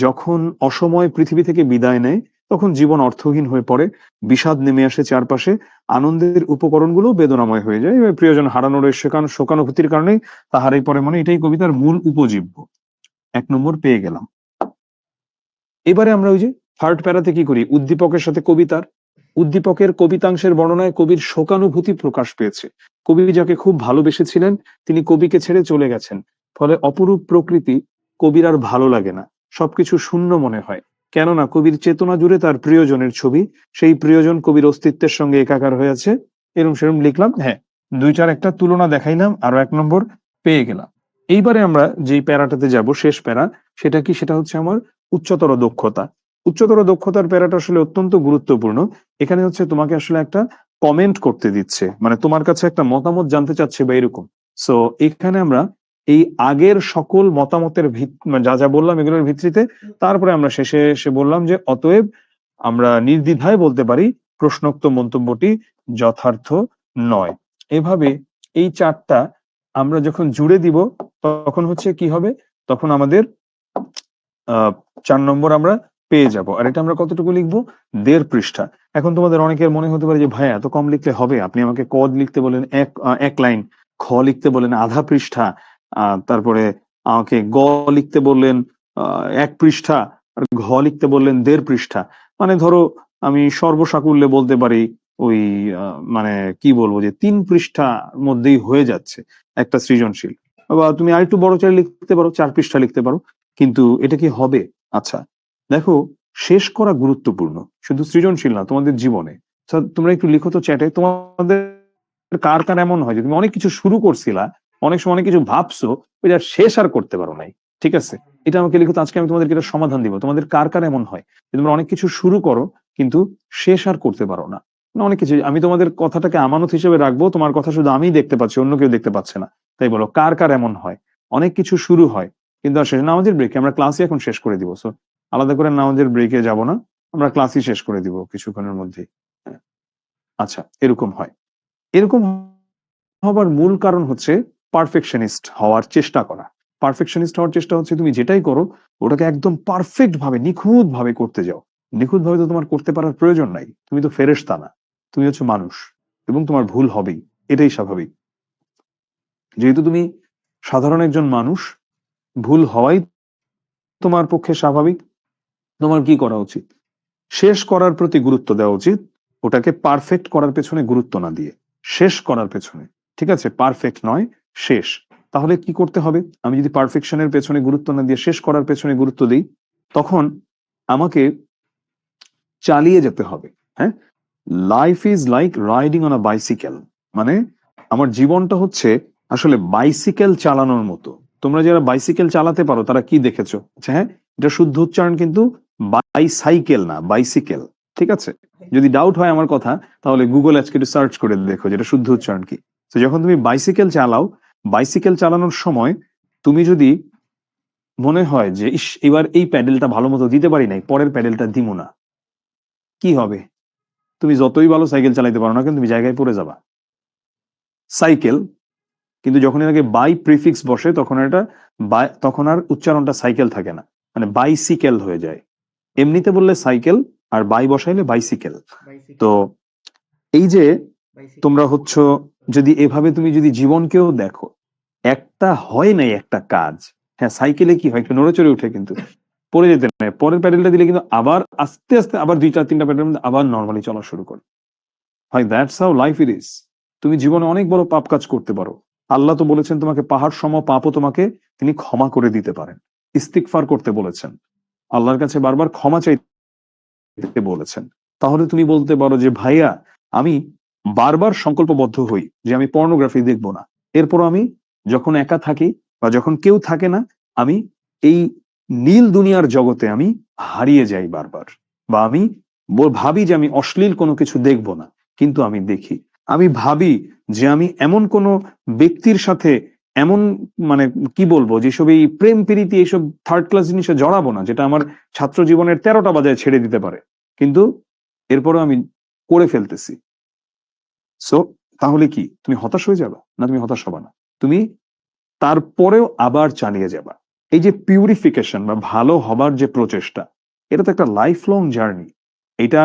Speaker 1: যখন অসময়ে পৃথিবী থেকে বিদায় নেয় তখন জীবন অর্থহীন হয়ে পড়ে, বিষাদ নেমে আসে চারপাশে, আনন্দের উপকরণগুলো বেদনাময় হয়ে যায়। প্রিয়জন হারানোর শোকানুভূতির কারণে তাহারই পরে মনে, এটাই কবিতার মূল উপজীব্য। 1 নম্বর পেয়ে গেলাম। এবারে আমরা ওই যে থার্ড প্যারাতে কি করি? উদ্দীপকের সাথে কবিতার, উদ্দীপকের কবিতাংশের বর্ণনায় কবির শোকানুভূতি প্রকাশ পেয়েছে। কবি যাকে খুব ভালোবেসেছিলেন তিনি কবিকে ছেড়ে চলে গেছেন, ফলে অপরূপ প্রকৃতি কবির আর ভালো লাগে না, সবকিছু শূন্য মনে হয়। কেননা কবির চেতনা জুড়ে তার প্রিয়জনের ছবি, সেই প্রিয়জন কবির অস্তিত্বের সঙ্গে একাকার হয়ে আছে। এরম সেরম লিখলাম। হ্যাঁ, 2-4 একটা তুলনা দেখাইলাম, আরো 1 নম্বর পেয়ে গেলাম। এইবারে আমরা যেই প্যারাটাতে যাব, শেষ প্যারা, সেটা কি? সেটা হচ্ছে আমার উচ্চতর দক্ষতা। উচ্চতর দক্ষতার প্যারাটা আসলে অত্যন্ত গুরুত্বপূর্ণ। এখানে হচ্ছে তোমাকে আসলে একটা কমেন্ট করতে দিচ্ছে, মানে তোমার কাছে একটা মতামত জানতে চাচ্ছে বা এরকম। সো এখানে আমরা এই আগের সকল মতামতের মানে যা যা বললাম এগুলোর ভিত্তিতে তারপরে আমরা শেষে এসে বললাম যে অতএব আমরা নির্দ্বিধায় বলতে পারি প্রশ্নোক্ত মন্তব্যটি যথার্থ নয়। এভাবে এই 4টা আমরা যখন জুড়ে দিব তখন হচ্ছে কি হবে? তখন আমাদের 4 নম্বর আমরা পেয়ে যাব। আর এটা আমরা কতটুকু লিখবো? 1.5 পৃষ্ঠা। এখন তোমাদের অনেকের মনে হতে পারে যে ভাই এত কম লিখলে হবে? আপনি আমাকে ক লিখতে বলেন 1 লাইন, খ লিখতে বলেন আধা পৃষ্ঠা, তারপরে আমাকে গ লিখতে বললেন 1 পৃষ্ঠা, আর ঘ লিখতে বললেন 1.5 পৃষ্ঠা। মানে ধরো আমি সর্বসাকুল্যে বলতে পারি ওই মানে কি বলবো যে 3 পৃষ্ঠা মধ্যেই হয়ে যাচ্ছে একটা সৃজনশীল। বা তুমি আরেকটু বড় চাইলে লিখতে পারো, 4 পৃষ্ঠা লিখতে পারো। কিন্তু এটা কি হবে? আচ্ছা দেখো, শেষ করা গুরুত্বপূর্ণ, শুধু সৃজনশীল না, তোমাদের জীবনে। তোমরা একটু লিখো তো চ্যাটে, তোমাদের কার কার এমন হয় যে তুমি অনেক কিছু শুরু করছিলা, অনেক সময় অনেক কিছু ভাবছো, ওইটা শেষ আর করতে পারো নাই। ঠিক আছে, এটা আমাকে লিখো তো, আজকে আমি তোমাদেরকে এটা সমাধান দিব। তোমাদের কার কার এমন হয় যে তোমরা অনেক কিছু শুরু করো কিন্তু শেষ আর করতে পারো না? অনেক কিছু, আমি তোমাদের কথাটাকে আমানত হিসেবে রাখবো, তোমার কথা শুধু আমিই দেখতে পাচ্ছি, অন্য কেউ দেখতে পাচ্ছে না। তাই বলো কার কার এমন হয় অনেক কিছু শুরু হয় কিন্তু আর শেষ? নামাজের ব্রেকে আমরা ক্লাসই এখন শেষ করে দিব, সো আলাদা করে নামাজের ব্রেকে যাব না, আমরা ক্লাসই শেষ করে দিব কিছুক্ষণের মধ্যেই। আচ্ছা, এরকম হয়। এরকম হবার মূল কারণ হচ্ছে পারফেকশনিস্ট হওয়ার চেষ্টা করা। পারফেকশনিস্ট হওয়ার চেষ্টা হচ্ছে তুমি যেটাই করো ওটাকে একদম পারফেক্ট ভাবে, নিখুঁত ভাবে করতে যাও। নিখুঁত ভাবে তো তোমার করতে পারার প্রয়োজন নাই, তুমি তো ফেরেশতা না, তুমি হচ্ছে মানুষ, এবং তোমার ভুল হবেই, এটাই স্বাভাবিক। যেহেতু তুমি সাধারণ একজন মানুষ, ভুল হওয়াই তোমার পক্ষে স্বাভাবিক। তোমার কি করা উচিত? শেষ করার প্রতি গুরুত্ব দেওয়া উচিত, ওটাকে পারফেক্ট করার পেছনে গুরুত্ব না দিয়ে শেষ করার পেছনে। ঠিক আছে, পারফেক্ট নয়, শেষ। তাহলে কি করতে হবে? আমি যদি পারফেকশনের পেছনে গুরুত্ব না দিয়ে শেষ করার পেছনে গুরুত্ব দিই, তখন আমাকে চালিয়ে যেতে হবে। হ্যাঁ, life is like riding on a bicycle, মানে আমার জীবনটা হচ্ছে আসলে বাইসিকেল চালানোর মতো। তোমরা যারা বাইসিকেল চালাতে পারো তারা কি দেখেছো? আচ্ছা হ্যাঁ, এটা শুদ্ধ উচ্চারণ কিন্তু বাইসাইকেল না, বাইসিকেল। ঠিক আছে, যদি ডাউট হয় আমার কথা তাহলে গুগল আজকে একটু সার্চ করে দেখো যেটা শুদ্ধ উচ্চারণ কি। তো যখন তুমি বাইসিকেল চালাও, বাইসিকেল চালানোর সময় তুমি যদি মনে হয় যে ইস এবার এই প্যাডেলটা ভালো মতো দিতে পারি নাই, পরের প্যাডেলটা দিমু না, কি হবে? তুমি যতই ভালো সাইকেল চালাইতে পারো না কেন, তুমি জায়গায় পড়ে যাবা। সাইকেল কিন্তু যখন এর আগে বাই প্রিফিক্স বসে তখন আর উচ্চারণটা সাইকেল থাকে না, মানে বাইসিকেল হয়ে যায়। এমনিতে বললে সাইকেল, আর বাই বসাইলে বাইসিকেল। তো এই যে তোমরা হচ্ছ, যদি এভাবে তুমি যদি জীবনকেও দেখো, একটা হয় নাই একটা কাজ। হ্যাঁ, সাইকেলে কি হয়, একটু নড়ে চড়ে উঠে, কিন্তু পড়ে যেতে নেই। পরের প্যাডেলটা দিলে কিন্তু আবার আস্তে আস্তে আবার 2-4-3টা প্যাডেল আবার নর্মালি চলা শুরু করে। ভাই, that's how life it is. তুমি জীবনে অনেক বড় পাপ কাজ করতে পারো, আল্লাহ তো বলেছেন তোমাকে পাহাড় সম পাপও তোমাকে তিনি ক্ষমা করে দিতে পারেন। ইস্তিগফার করতে বলেছেন, আল্লাহর কাছে বারবার ক্ষমা চাইতে বলেছেন। তাহলে তুমি বলতে পারো যে ভাইয়া, আমি বারবার সংকল্পবদ্ধ হই যে আমি পর্নোগ্রাফি দেখবো না, এরপর আমি যখন একা থাকি বা যখন কেউ থাকে না, আমি এই নীল দুনিয়ার জগতে আমি হারিয়ে যাই বারবার, বা আমি ভাবি যে আমি অশ্লীল কোনো কিছু দেখবো না, কিন্তু আমি দেখি। আমি ভাবি যে আমি এমন কোনো ব্যক্তির সাথে এমন, মানে কি বলবো, যেসব এই প্রেম প্রীতি এইসব থার্ড ক্লাস জিনিসে জড়াবো না, যেটা আমার ছাত্র জীবনের 13টা বাজায় ছেড়ে দিতে পারে, কিন্তু এরপরও আমি করে ফেলতেছি। সো তাহলে কি তুমি হতাশ হয়ে যাবা? না, তুমি হতাশ হবা না, তুমি তারপরেও আবার চালিয়ে যাবা। এই যে পিউরিফিকেশন বা ভালো হবার যে প্রচেষ্টা, এটা তো একটা লাইফ লং জার্নি। এটা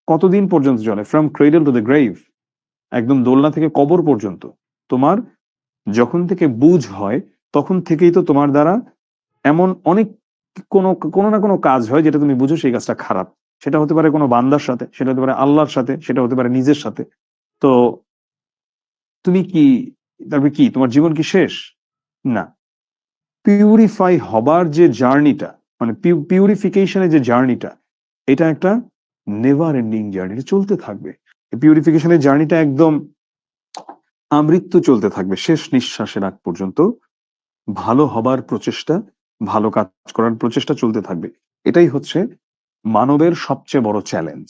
Speaker 1: কতদিন পর্যন্ত চলে? From cradle to the grave, একদম দোলনা থেকে কবর পর্যন্ত। তোমার যখন থেকে বুঝ হয় তখন থেকেই তো তোমার দ্বারা এমন অনেক কোনো কোনো না কোনো কাজ হয় যেটা তুমি বুঝো সেই কাজটা খারাপ। সেটা হতে পারে কোনো বান্দার সাথে, সেটা হতে পারে আল্লাহর সাথে, সেটা হতে পারে নিজের সাথে। তো তুমি কি, তারপরে কি তোমার জীবন কি শেষ? না। পিউরিফাই হবার যে জার্নিটা, মানে পিউরিফিকেশনের যে জার্নিটা, এটা একটা নেভার এন্ডিং জার্নি, চলতে থাকবে। পিউরিফিকেশনের জার্নিটা একদম আমৃত্যু চলতে থাকবে, শেষ নিঃশ্বাসের আগ পর্যন্ত ভালো হবার প্রচেষ্টা, ভালো কাজ করার প্রচেষ্টা চলতে থাকবে। এটাই হচ্ছে মানবের সবচেয়ে বড় চ্যালেঞ্জ।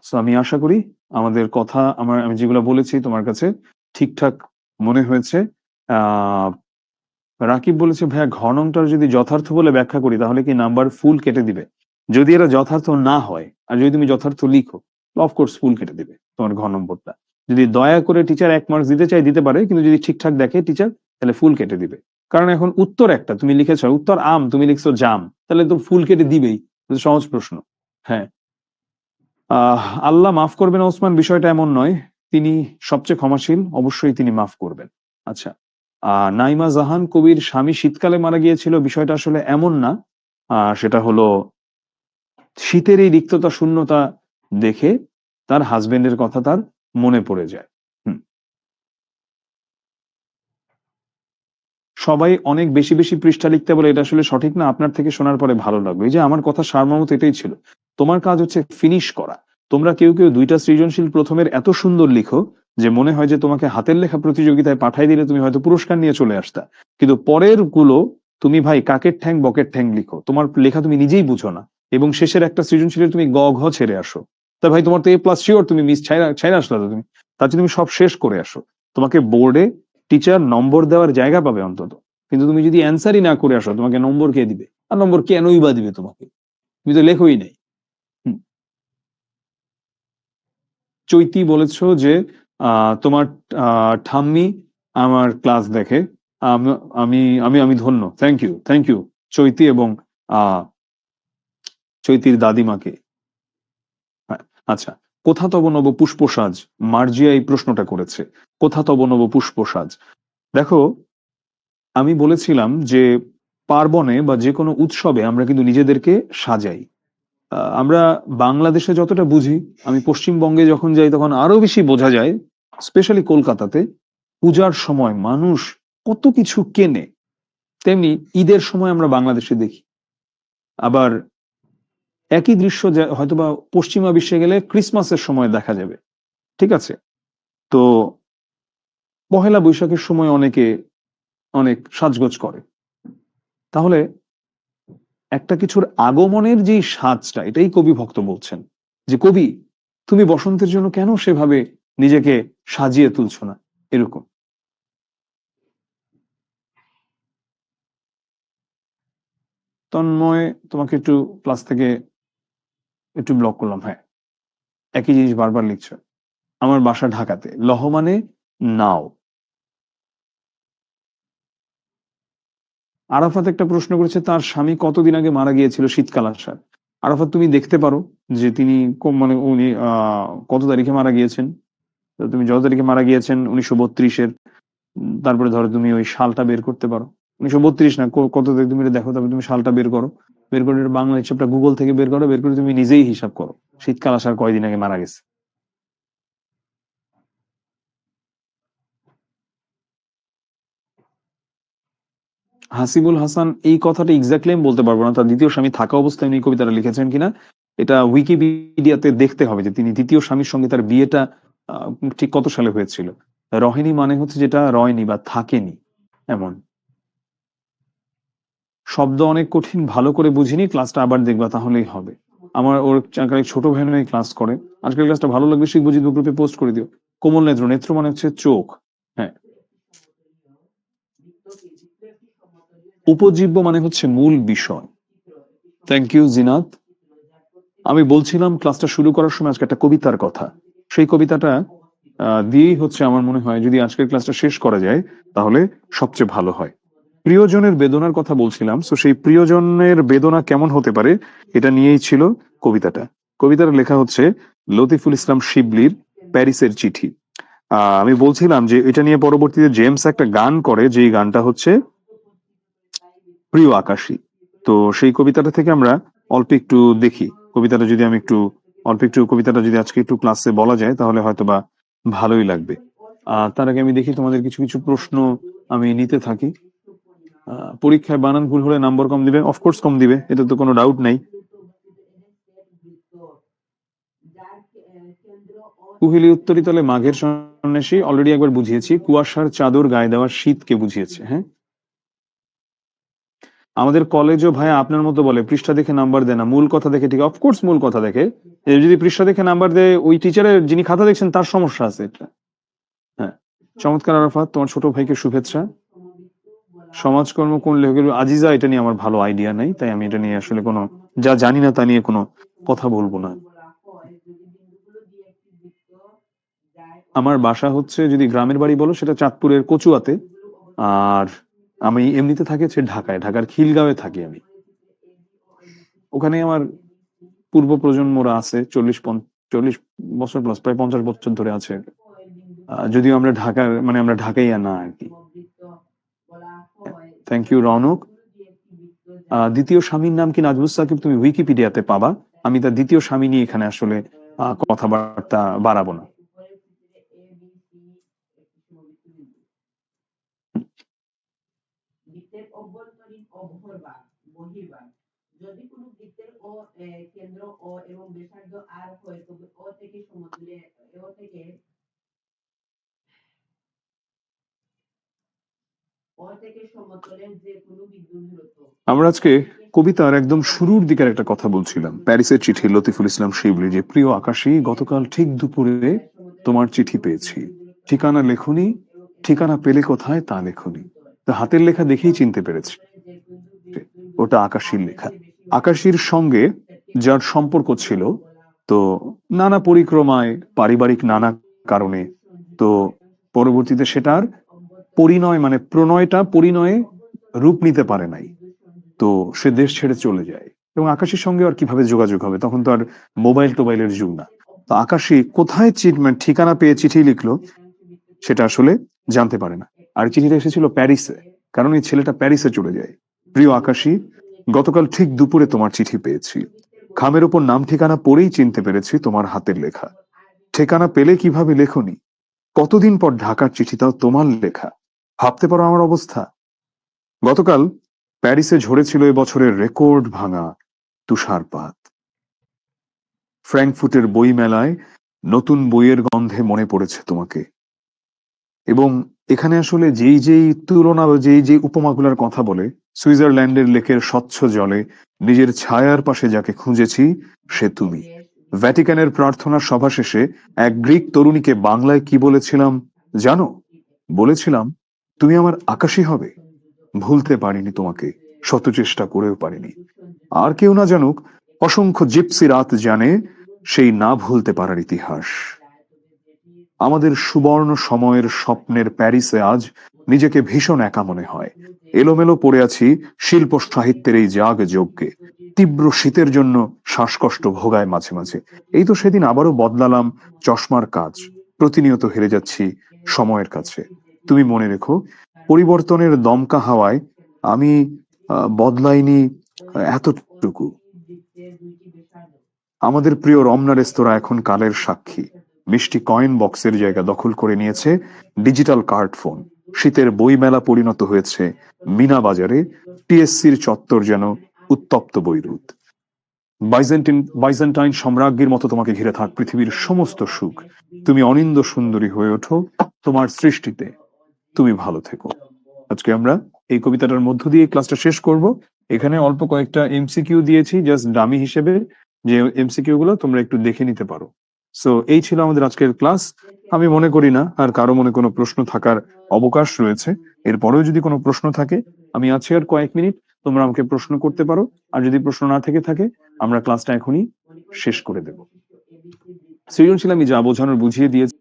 Speaker 1: সো আমি আশা করি আমাদের কথা, আমি যেগুলো বলেছি তোমার কাছে ঠিকঠাক মনে হয়েছে। আহ রাকিব বলেছে, ভাইয়া ঘনংটার যদি যথার্থ বলে ব্যাখ্যা করি তাহলে কি নাম্বার ফুল কেটে দিবে? যদি এরা যথার্থ না হয়, আর যদি তুমি যথার্থ লিখো, অফকোর্স ফুল কেটে দিবে তোমার ঘ নম্বরটা। যদি দয়া করে টিচার 1 মার্কস দিতে চাই দিতে পারে, কিন্তু যদি ঠিকঠাক দেখে টিচার, তাহলে ফুল কেটে দিবে। কারণ এখন উত্তর একটা, তুমি লিখেছ উত্তর আম, তুমি লিখছো জাম, তাহলে তো ফুল কেটে দিবেই। সহজ প্রশ্ন। হ্যাঁ, আল্লাহ মাফ করবেন ওসমান, বিষয়টা এমন নয়। তিনি সবচেয়ে ক্ষমাশীল, অবশ্যই তিনি মাফ করবেন। আচ্ছা, নাইমা জাহান কবির স্বামী শীতকালে মারা গিয়েছিল, বিষয়টা আসলে এমন না। সেটা হলো শীতের এই রিক্ততা শূন্যতা দেখে তার হাজবেন্ডের কথা তার মনে পড়ে যায়। হুম। সবাই অনেক বেশি বেশি পৃষ্ঠা লিখতে বলে, এটা আসলে সঠিক না। আপনার থেকে শোনার পরে ভালো লাগবে। এই যে আমার কথা সারমর্ম এটাই ছিল, তোমার কাজ হচ্ছে ফিনিশ করা। তোমরা কেউ কেউ 2টা সৃজনশীল প্রথমের এত সুন্দর লিখো যে মনে হয় যে তোমাকে হাতের লেখা প্রতিযোগিতায় পাঠাই দিলে তুমি হয়তো পুরস্কার নিয়ে চলে আসতা, কিন্তু পরের গুলো তুমি ভাই কাকের ঠ্যাং বকের ঠ্যাং লিখো, তোমার লেখা তুমি নিজেই বুঝো না, এবং শেষের একটা সৃজনশীলের তুমি গ ঘ ছেড়ে আসো। তা ভাই, তোমার তো A+ শিওর, তুমি মিস ছাইরা আসলা তো তুমি। তার চেয়ে তুমি সব শেষ করে আসো। তোমাকে বোর্ডে টিচার নম্বর দেওয়ার জায়গা পাবে অন্তত। কিন্তু তুমি যদি অ্যান্সারই না করে আসো, তোমাকে নম্বর কে দিবে? আর নম্বর কেনই বা দিবে তোমাকে? তুমি তো লেখোই নাই। হুম। চৈতি বলেছো যে তোমার ঠাম্মি আমার ক্লাস দেখে। আম- আমি আমি আমি ধন্য। থ্যাংক ইউ, থ্যাংক ইউ চৈতি, এবং আহ চৈতির দাদিমাকে। হ্যাঁ, আচ্ছা। কোথা তব নব পুষ্পসাজ, মার্জিয়া এই প্রশ্নটা করেছে। কোথা তব নব পুষ্পসাজ? দেখো, আমি বলেছিলাম যে পার্বণে বা যে কোনো উৎসবে আমরা কিন্তু নিজেদেরকে সাজাই। আমরা বাংলাদেশে যতটা বুঝি, আমি পশ্চিমবঙ্গে যখন যাই তখন আরো বেশি বোঝা যায়। স্পেশালি কলকাতাতে পূজার সময় মানুষ কত কিছু কেনে, তেমনি ঈদের সময় আমরা বাংলাদেশে দেখি। আবার একই দৃশ্য হয়তোবা পশ্চিমা বিশ্বে গেলে ক্রিসমাসের সময় দেখা যাবে। ঠিক আছে? তো পহেলা বৈশাখের সময় অনেকে অনেক সাজগোজ করে। তাহলে একটা কিছুর আগমনের যেই সাজটা, এটাই কবি ভক্ত বলছেন যে কবি, তুমি বসন্তের জন্য কেন সেভাবে নিজেকে সাজিয়ে তুলছো না? এরকম। তন্ময়, তোমাকে একটু ক্লাস থেকে একটু ব্লক করলাম। হ্যাঁ, একই জিনিস বারবার লিখছো। আমার বাসা ঢাকাতে, লহ মানে নাও। আরাফাত একটা প্রশ্ন করেছে, তার স্বামী কতদিন আগে মারা গিয়েছিল শীতকাল আসার। আরাফাত তুমি দেখতে পারো যে তিনি মানে উনি কত তারিখে মারা গিয়েছেন। তো তুমি যত তারিখে মারা গিয়েছেন 1932-এর, তারপরে ধরো তুমি ওই সালটা বের করতে পারো। 1932 না, কত তারিখ তুমি এটা দেখো, তারপরে তুমি সালটা বের করো, বের করে এর বাংলা হিসাবটা গুগল থেকে বের করো, বের করে তুমি নিজেই হিসাব করো শীতকাল আসার কয়দিন আগে মারা গেছে। হাসিবুল হাসান এই কথাটা এক্স্যাক্টলি আমি বলতে পারবো না, তার দ্বিতীয় স্বামী থাকা অবস্থায় উনি কবিতাটা লিখেছেন কিনা। এটা উইকিপিডিয়াতে দেখতে হবে যে তিনি দ্বিতীয় স্বামীর সঙ্গে তার বিয়েটা আহ, ঠিক কত সালে হয়েছিল। রহেনি মানে হচ্ছে যেটা রয়নি বা থাকেনি এমন। শব্দ অনেক কঠিন, ভালো করে বুঝিনি, ক্লাসটা আবার দেখবা তাহলেই হবে। আমার ওর ছোট ভাই নয় ক্লাস করে, আজকের ক্লাসটা ভালো লাগবে শিখবো যদি গ্রুপে পোস্ট করে দিও। কোমল নেত্র, নেত্র মানে হচ্ছে চোখ। হ্যাঁ, উপজীব্য মানে হচ্ছে মূল বিষয়। Thank you Zeenat. আমি বলছিলাম ক্লাসটা শুরু করার সময় আজকে একটা কবিতার কথা, সেই কবিতাটা দিয়েই হচ্ছে আমার মনে হয় যদি আজকের ক্লাসটা শেষ করা যায় তাহলে সবচেয়ে ভালো হয়। প্রিয়জনের বেদনার কথা বলছিলাম, তো সেই প্রিয়জনের বেদনা কেমন হতে পারে এটা নিয়েই ছিল কবিতাটা। কবিতার লেখা হচ্ছে লতিফুল ইসলাম শিবলির প্যারিসের চিঠি। আমি বলছিলাম যে এটা নিয়ে পরবর্তীতে জেমস একটা গান করে, যেই গানটা হচ্ছে প্রিয় আকাশী। তো সেই কবিতাটা থেকে আমরা অল্প একটু দেখি, কবিতাটা যদি আমি একটু অল্প একটু কবিতাটা যদি আজকে একটু ক্লাসে বলা যায় তাহলে হয়তো বা ভালোই লাগবে। তার আগে আমি দেখি তোমাদের কিছু কিছু প্রশ্ন আমি নিতে থাকি। পরীক্ষায় বানান ভুল হলে নাম্বার কম দিবে, অফকোর্স কম দিবে, এটা তো কোনো ডাউট নাই। কুহেলি উত্তরিতলে মাঘের সন্ন্যাসী অলরেডি একবার বুঝিয়েছি, কুয়াশার চাদর গায়ে দেওয়া শীতকে বুঝিয়েছে। হ্যাঁ, আমাদের কলেজও ভাইয়া আপনার মতো বলে পৃষ্ঠা দেখে নাম্বার দেয় না, মূল কথা দেখে। ঠিক, অফকোর্স মূল কথা দেখে। যদি পৃষ্ঠা দেখে নাম্বার দেয় ওই টিচারের যিনি খাতা দেখছেন তার সমস্যা আছে এটা। হ্যাঁ, চমৎকার আরাফাত, তোমার ছোট ভাইকে শুভেচ্ছা। সমাজকর্ম কোন লেখকের? আজিজা, এটা নিয়ে আমার ভালো আইডিয়া নাই, তাই আমি এটা নিয়ে আসলে কোনো যা জানি না তা নিয়ে কোনো কথা বলবো না। আমার বাসা হচ্ছে, যদি গ্রামের বাড়ি বলো সেটা চাঁদপুরের কচুয়াতে, আর আমি এমনিতে থাকি হচ্ছে ঢাকায়, ঢাকার খিলগাঁওয়ে থাকি আমি। ওখানে আমার পূর্ব প্রজন্মরা আছে, 40 বছর প্লাস, প্রায় 50 বছর ধরে আছে। যদিও আমরা ঢাকার মানে আমরা ঢাকাইয়া না আর কি। Thank you Rounak. দ্বিতীয় স্বামীর নাম কি নাজমুস সাকিব, তুমি উইকিপিডিয়াতে পাবা। আমি তার দ্বিতীয় স্বামী নিয়ে এখানে আসলে কথাবার্তা বাড়াবো না। আমরা আজকে কবিতার একদম শুরুর দিকের একটা কথা বলছিলাম, প্যারিসের চিঠি, লতিফুল ইসলাম শিবলি, যে প্রিয় আকাশী গতকাল ঠিক দুপুরে তোমার চিঠি পেয়েছি, ঠিকানা লেখনি, ঠিকানা পেলে কোথায় তা লেখনি। তো হাতের লেখা দেখেই চিনতে পেরেছি ওটা আকাশীর লেখা। আকাশীর সঙ্গে যার সম্পর্ক ছিল, তো নানা পরিক্রমায়, পারিবারিক নানা কারণে, তো পরবর্তীতে সেটার পরিণয় মানে প্রণয়টা পরিণয়ে রূপ নিতে পারে নাই, তো সে দেশ ছেড়ে চলে যায়। এবং আকাশের সঙ্গে আর কিভাবে যোগাযোগ হবে, তখন তো আর মোবাইল টোবাইলের যুগ না। তো আকাশী কোথায় ঠিকানা পেয়ে চিঠি লিখলো সেটা আসলে জানতে পারে না। আর চিঠিটা এসেছিল প্যারিসে, কারণ এই ছেলেটা প্যারিসে চলে যায়। প্রিয় আকাশী, গতকাল ঠিক দুপুরে তোমার চিঠি পেয়েছি, খামের ওপর নাম ঠিকানা পড়েই চিনতে পেরেছি তোমার হাতের লেখা। ঠিকানা পেলে কিভাবে লেখনি, কতদিন পর ঢাকার চিঠিটাও তোমার লেখা। ভাবতে পারো আমার অবস্থা। গতকাল প্যারিসে ঝরেছিল এবছরের রেকর্ড ভাঙা তুষারপাত। ফ্র্যাঙ্কফুটের বই মেলায় নতুন বইয়ের গন্ধে মনে পড়েছে তোমাকে। এবং এখানে আসলে যেই যেই তুলনা বা যেই যেই উপমাগুলোর কথা বলে, সুইজারল্যান্ডের লেকের স্বচ্ছ জলে নিজের ছায়ার পাশে যাকে খুঁজেছি সে তুমি। ভ্যাটিকানের প্রার্থনা সভা শেষে এক গ্রিক তরুণীকে বাংলায় কি বলেছিলাম জানো? বলেছিলাম, তুমি আমার আকাশী হবে। ভুলতে পারিনি তোমাকে, শত চেষ্টা করেও পারিনি। আর কেউ না জানুক, অসংখ্য জিপসি রাত জানে সেই না ভুলতে পারার ইতিহাস। আমাদের সুবর্ণ সময়ের স্বপ্নের প্যারিসে আজ নিজেকে ভীষণ একা মনে হয়। এলোমেলো পড়ে আছি শিল্প সাহিত্যের এই জাগ যজ্ঞে। তীব্র শীতের জন্য শ্বাসকষ্ট ভোগায় মাঝে মাঝে। এই তো সেদিন আবারও বদলালাম চশমার কাজ। প্রতিনিয়ত হেরে যাচ্ছি সময়ের কাছে। তুমি মনে রেখো, পরিবর্তনের দমকা হাওয়ায় আমি বদলাইনি এতটুকু। আমাদের প্রিয় রমনা রেস্তোরাঁ এখন কালের সাক্ষী। মিষ্টি কয়েন বক্সের জায়গা দখল করে নিয়েছে ডিজিটাল কার্ড ফোন। শীতের বইমেলা পরিণত হয়েছে মিনা বাজারে। টিএসসির চত্বর যেন উত্তপ্ত বৈরুত। বাইজেন্টাইন সম্রাজ্ঞীর মতো তোমাকে ঘিরে থাক পৃথিবীর সমস্ত সুখ। তুমি অনিন্দ সুন্দরী হয়ে ওঠো তোমার সৃষ্টিতে। তুমি ভালো থেকো। আজকে আমরা এই কবিতাটার মধ্য দিয়ে ক্লাসটা শেষ করব। এখানে অল্প কয়েকটা এমসিকিউ দিয়েছি জাস্ট ডামি হিসেবে, যে এমসিকিউ গুলো তোমরা একটু দেখে নিতে পারো। সো এই ছিল আমাদের আজকের ক্লাস। আমি মনে করি না আর কারো মনে কোনো প্রশ্ন থাকার অবকাশ রয়েছে। এরপরেও যদি কোনো প্রশ্ন থাকে, আমি আছি আর কয়েক মিনিট, তোমরা আমাকে প্রশ্ন করতে পারো। আর যদি প্রশ্ন না থেকে থাকে, আমরা ক্লাসটা এখনই শেষ করে দেব। সৃজনশীল আমি যা বোঝানোর বুঝিয়ে দিয়েছি।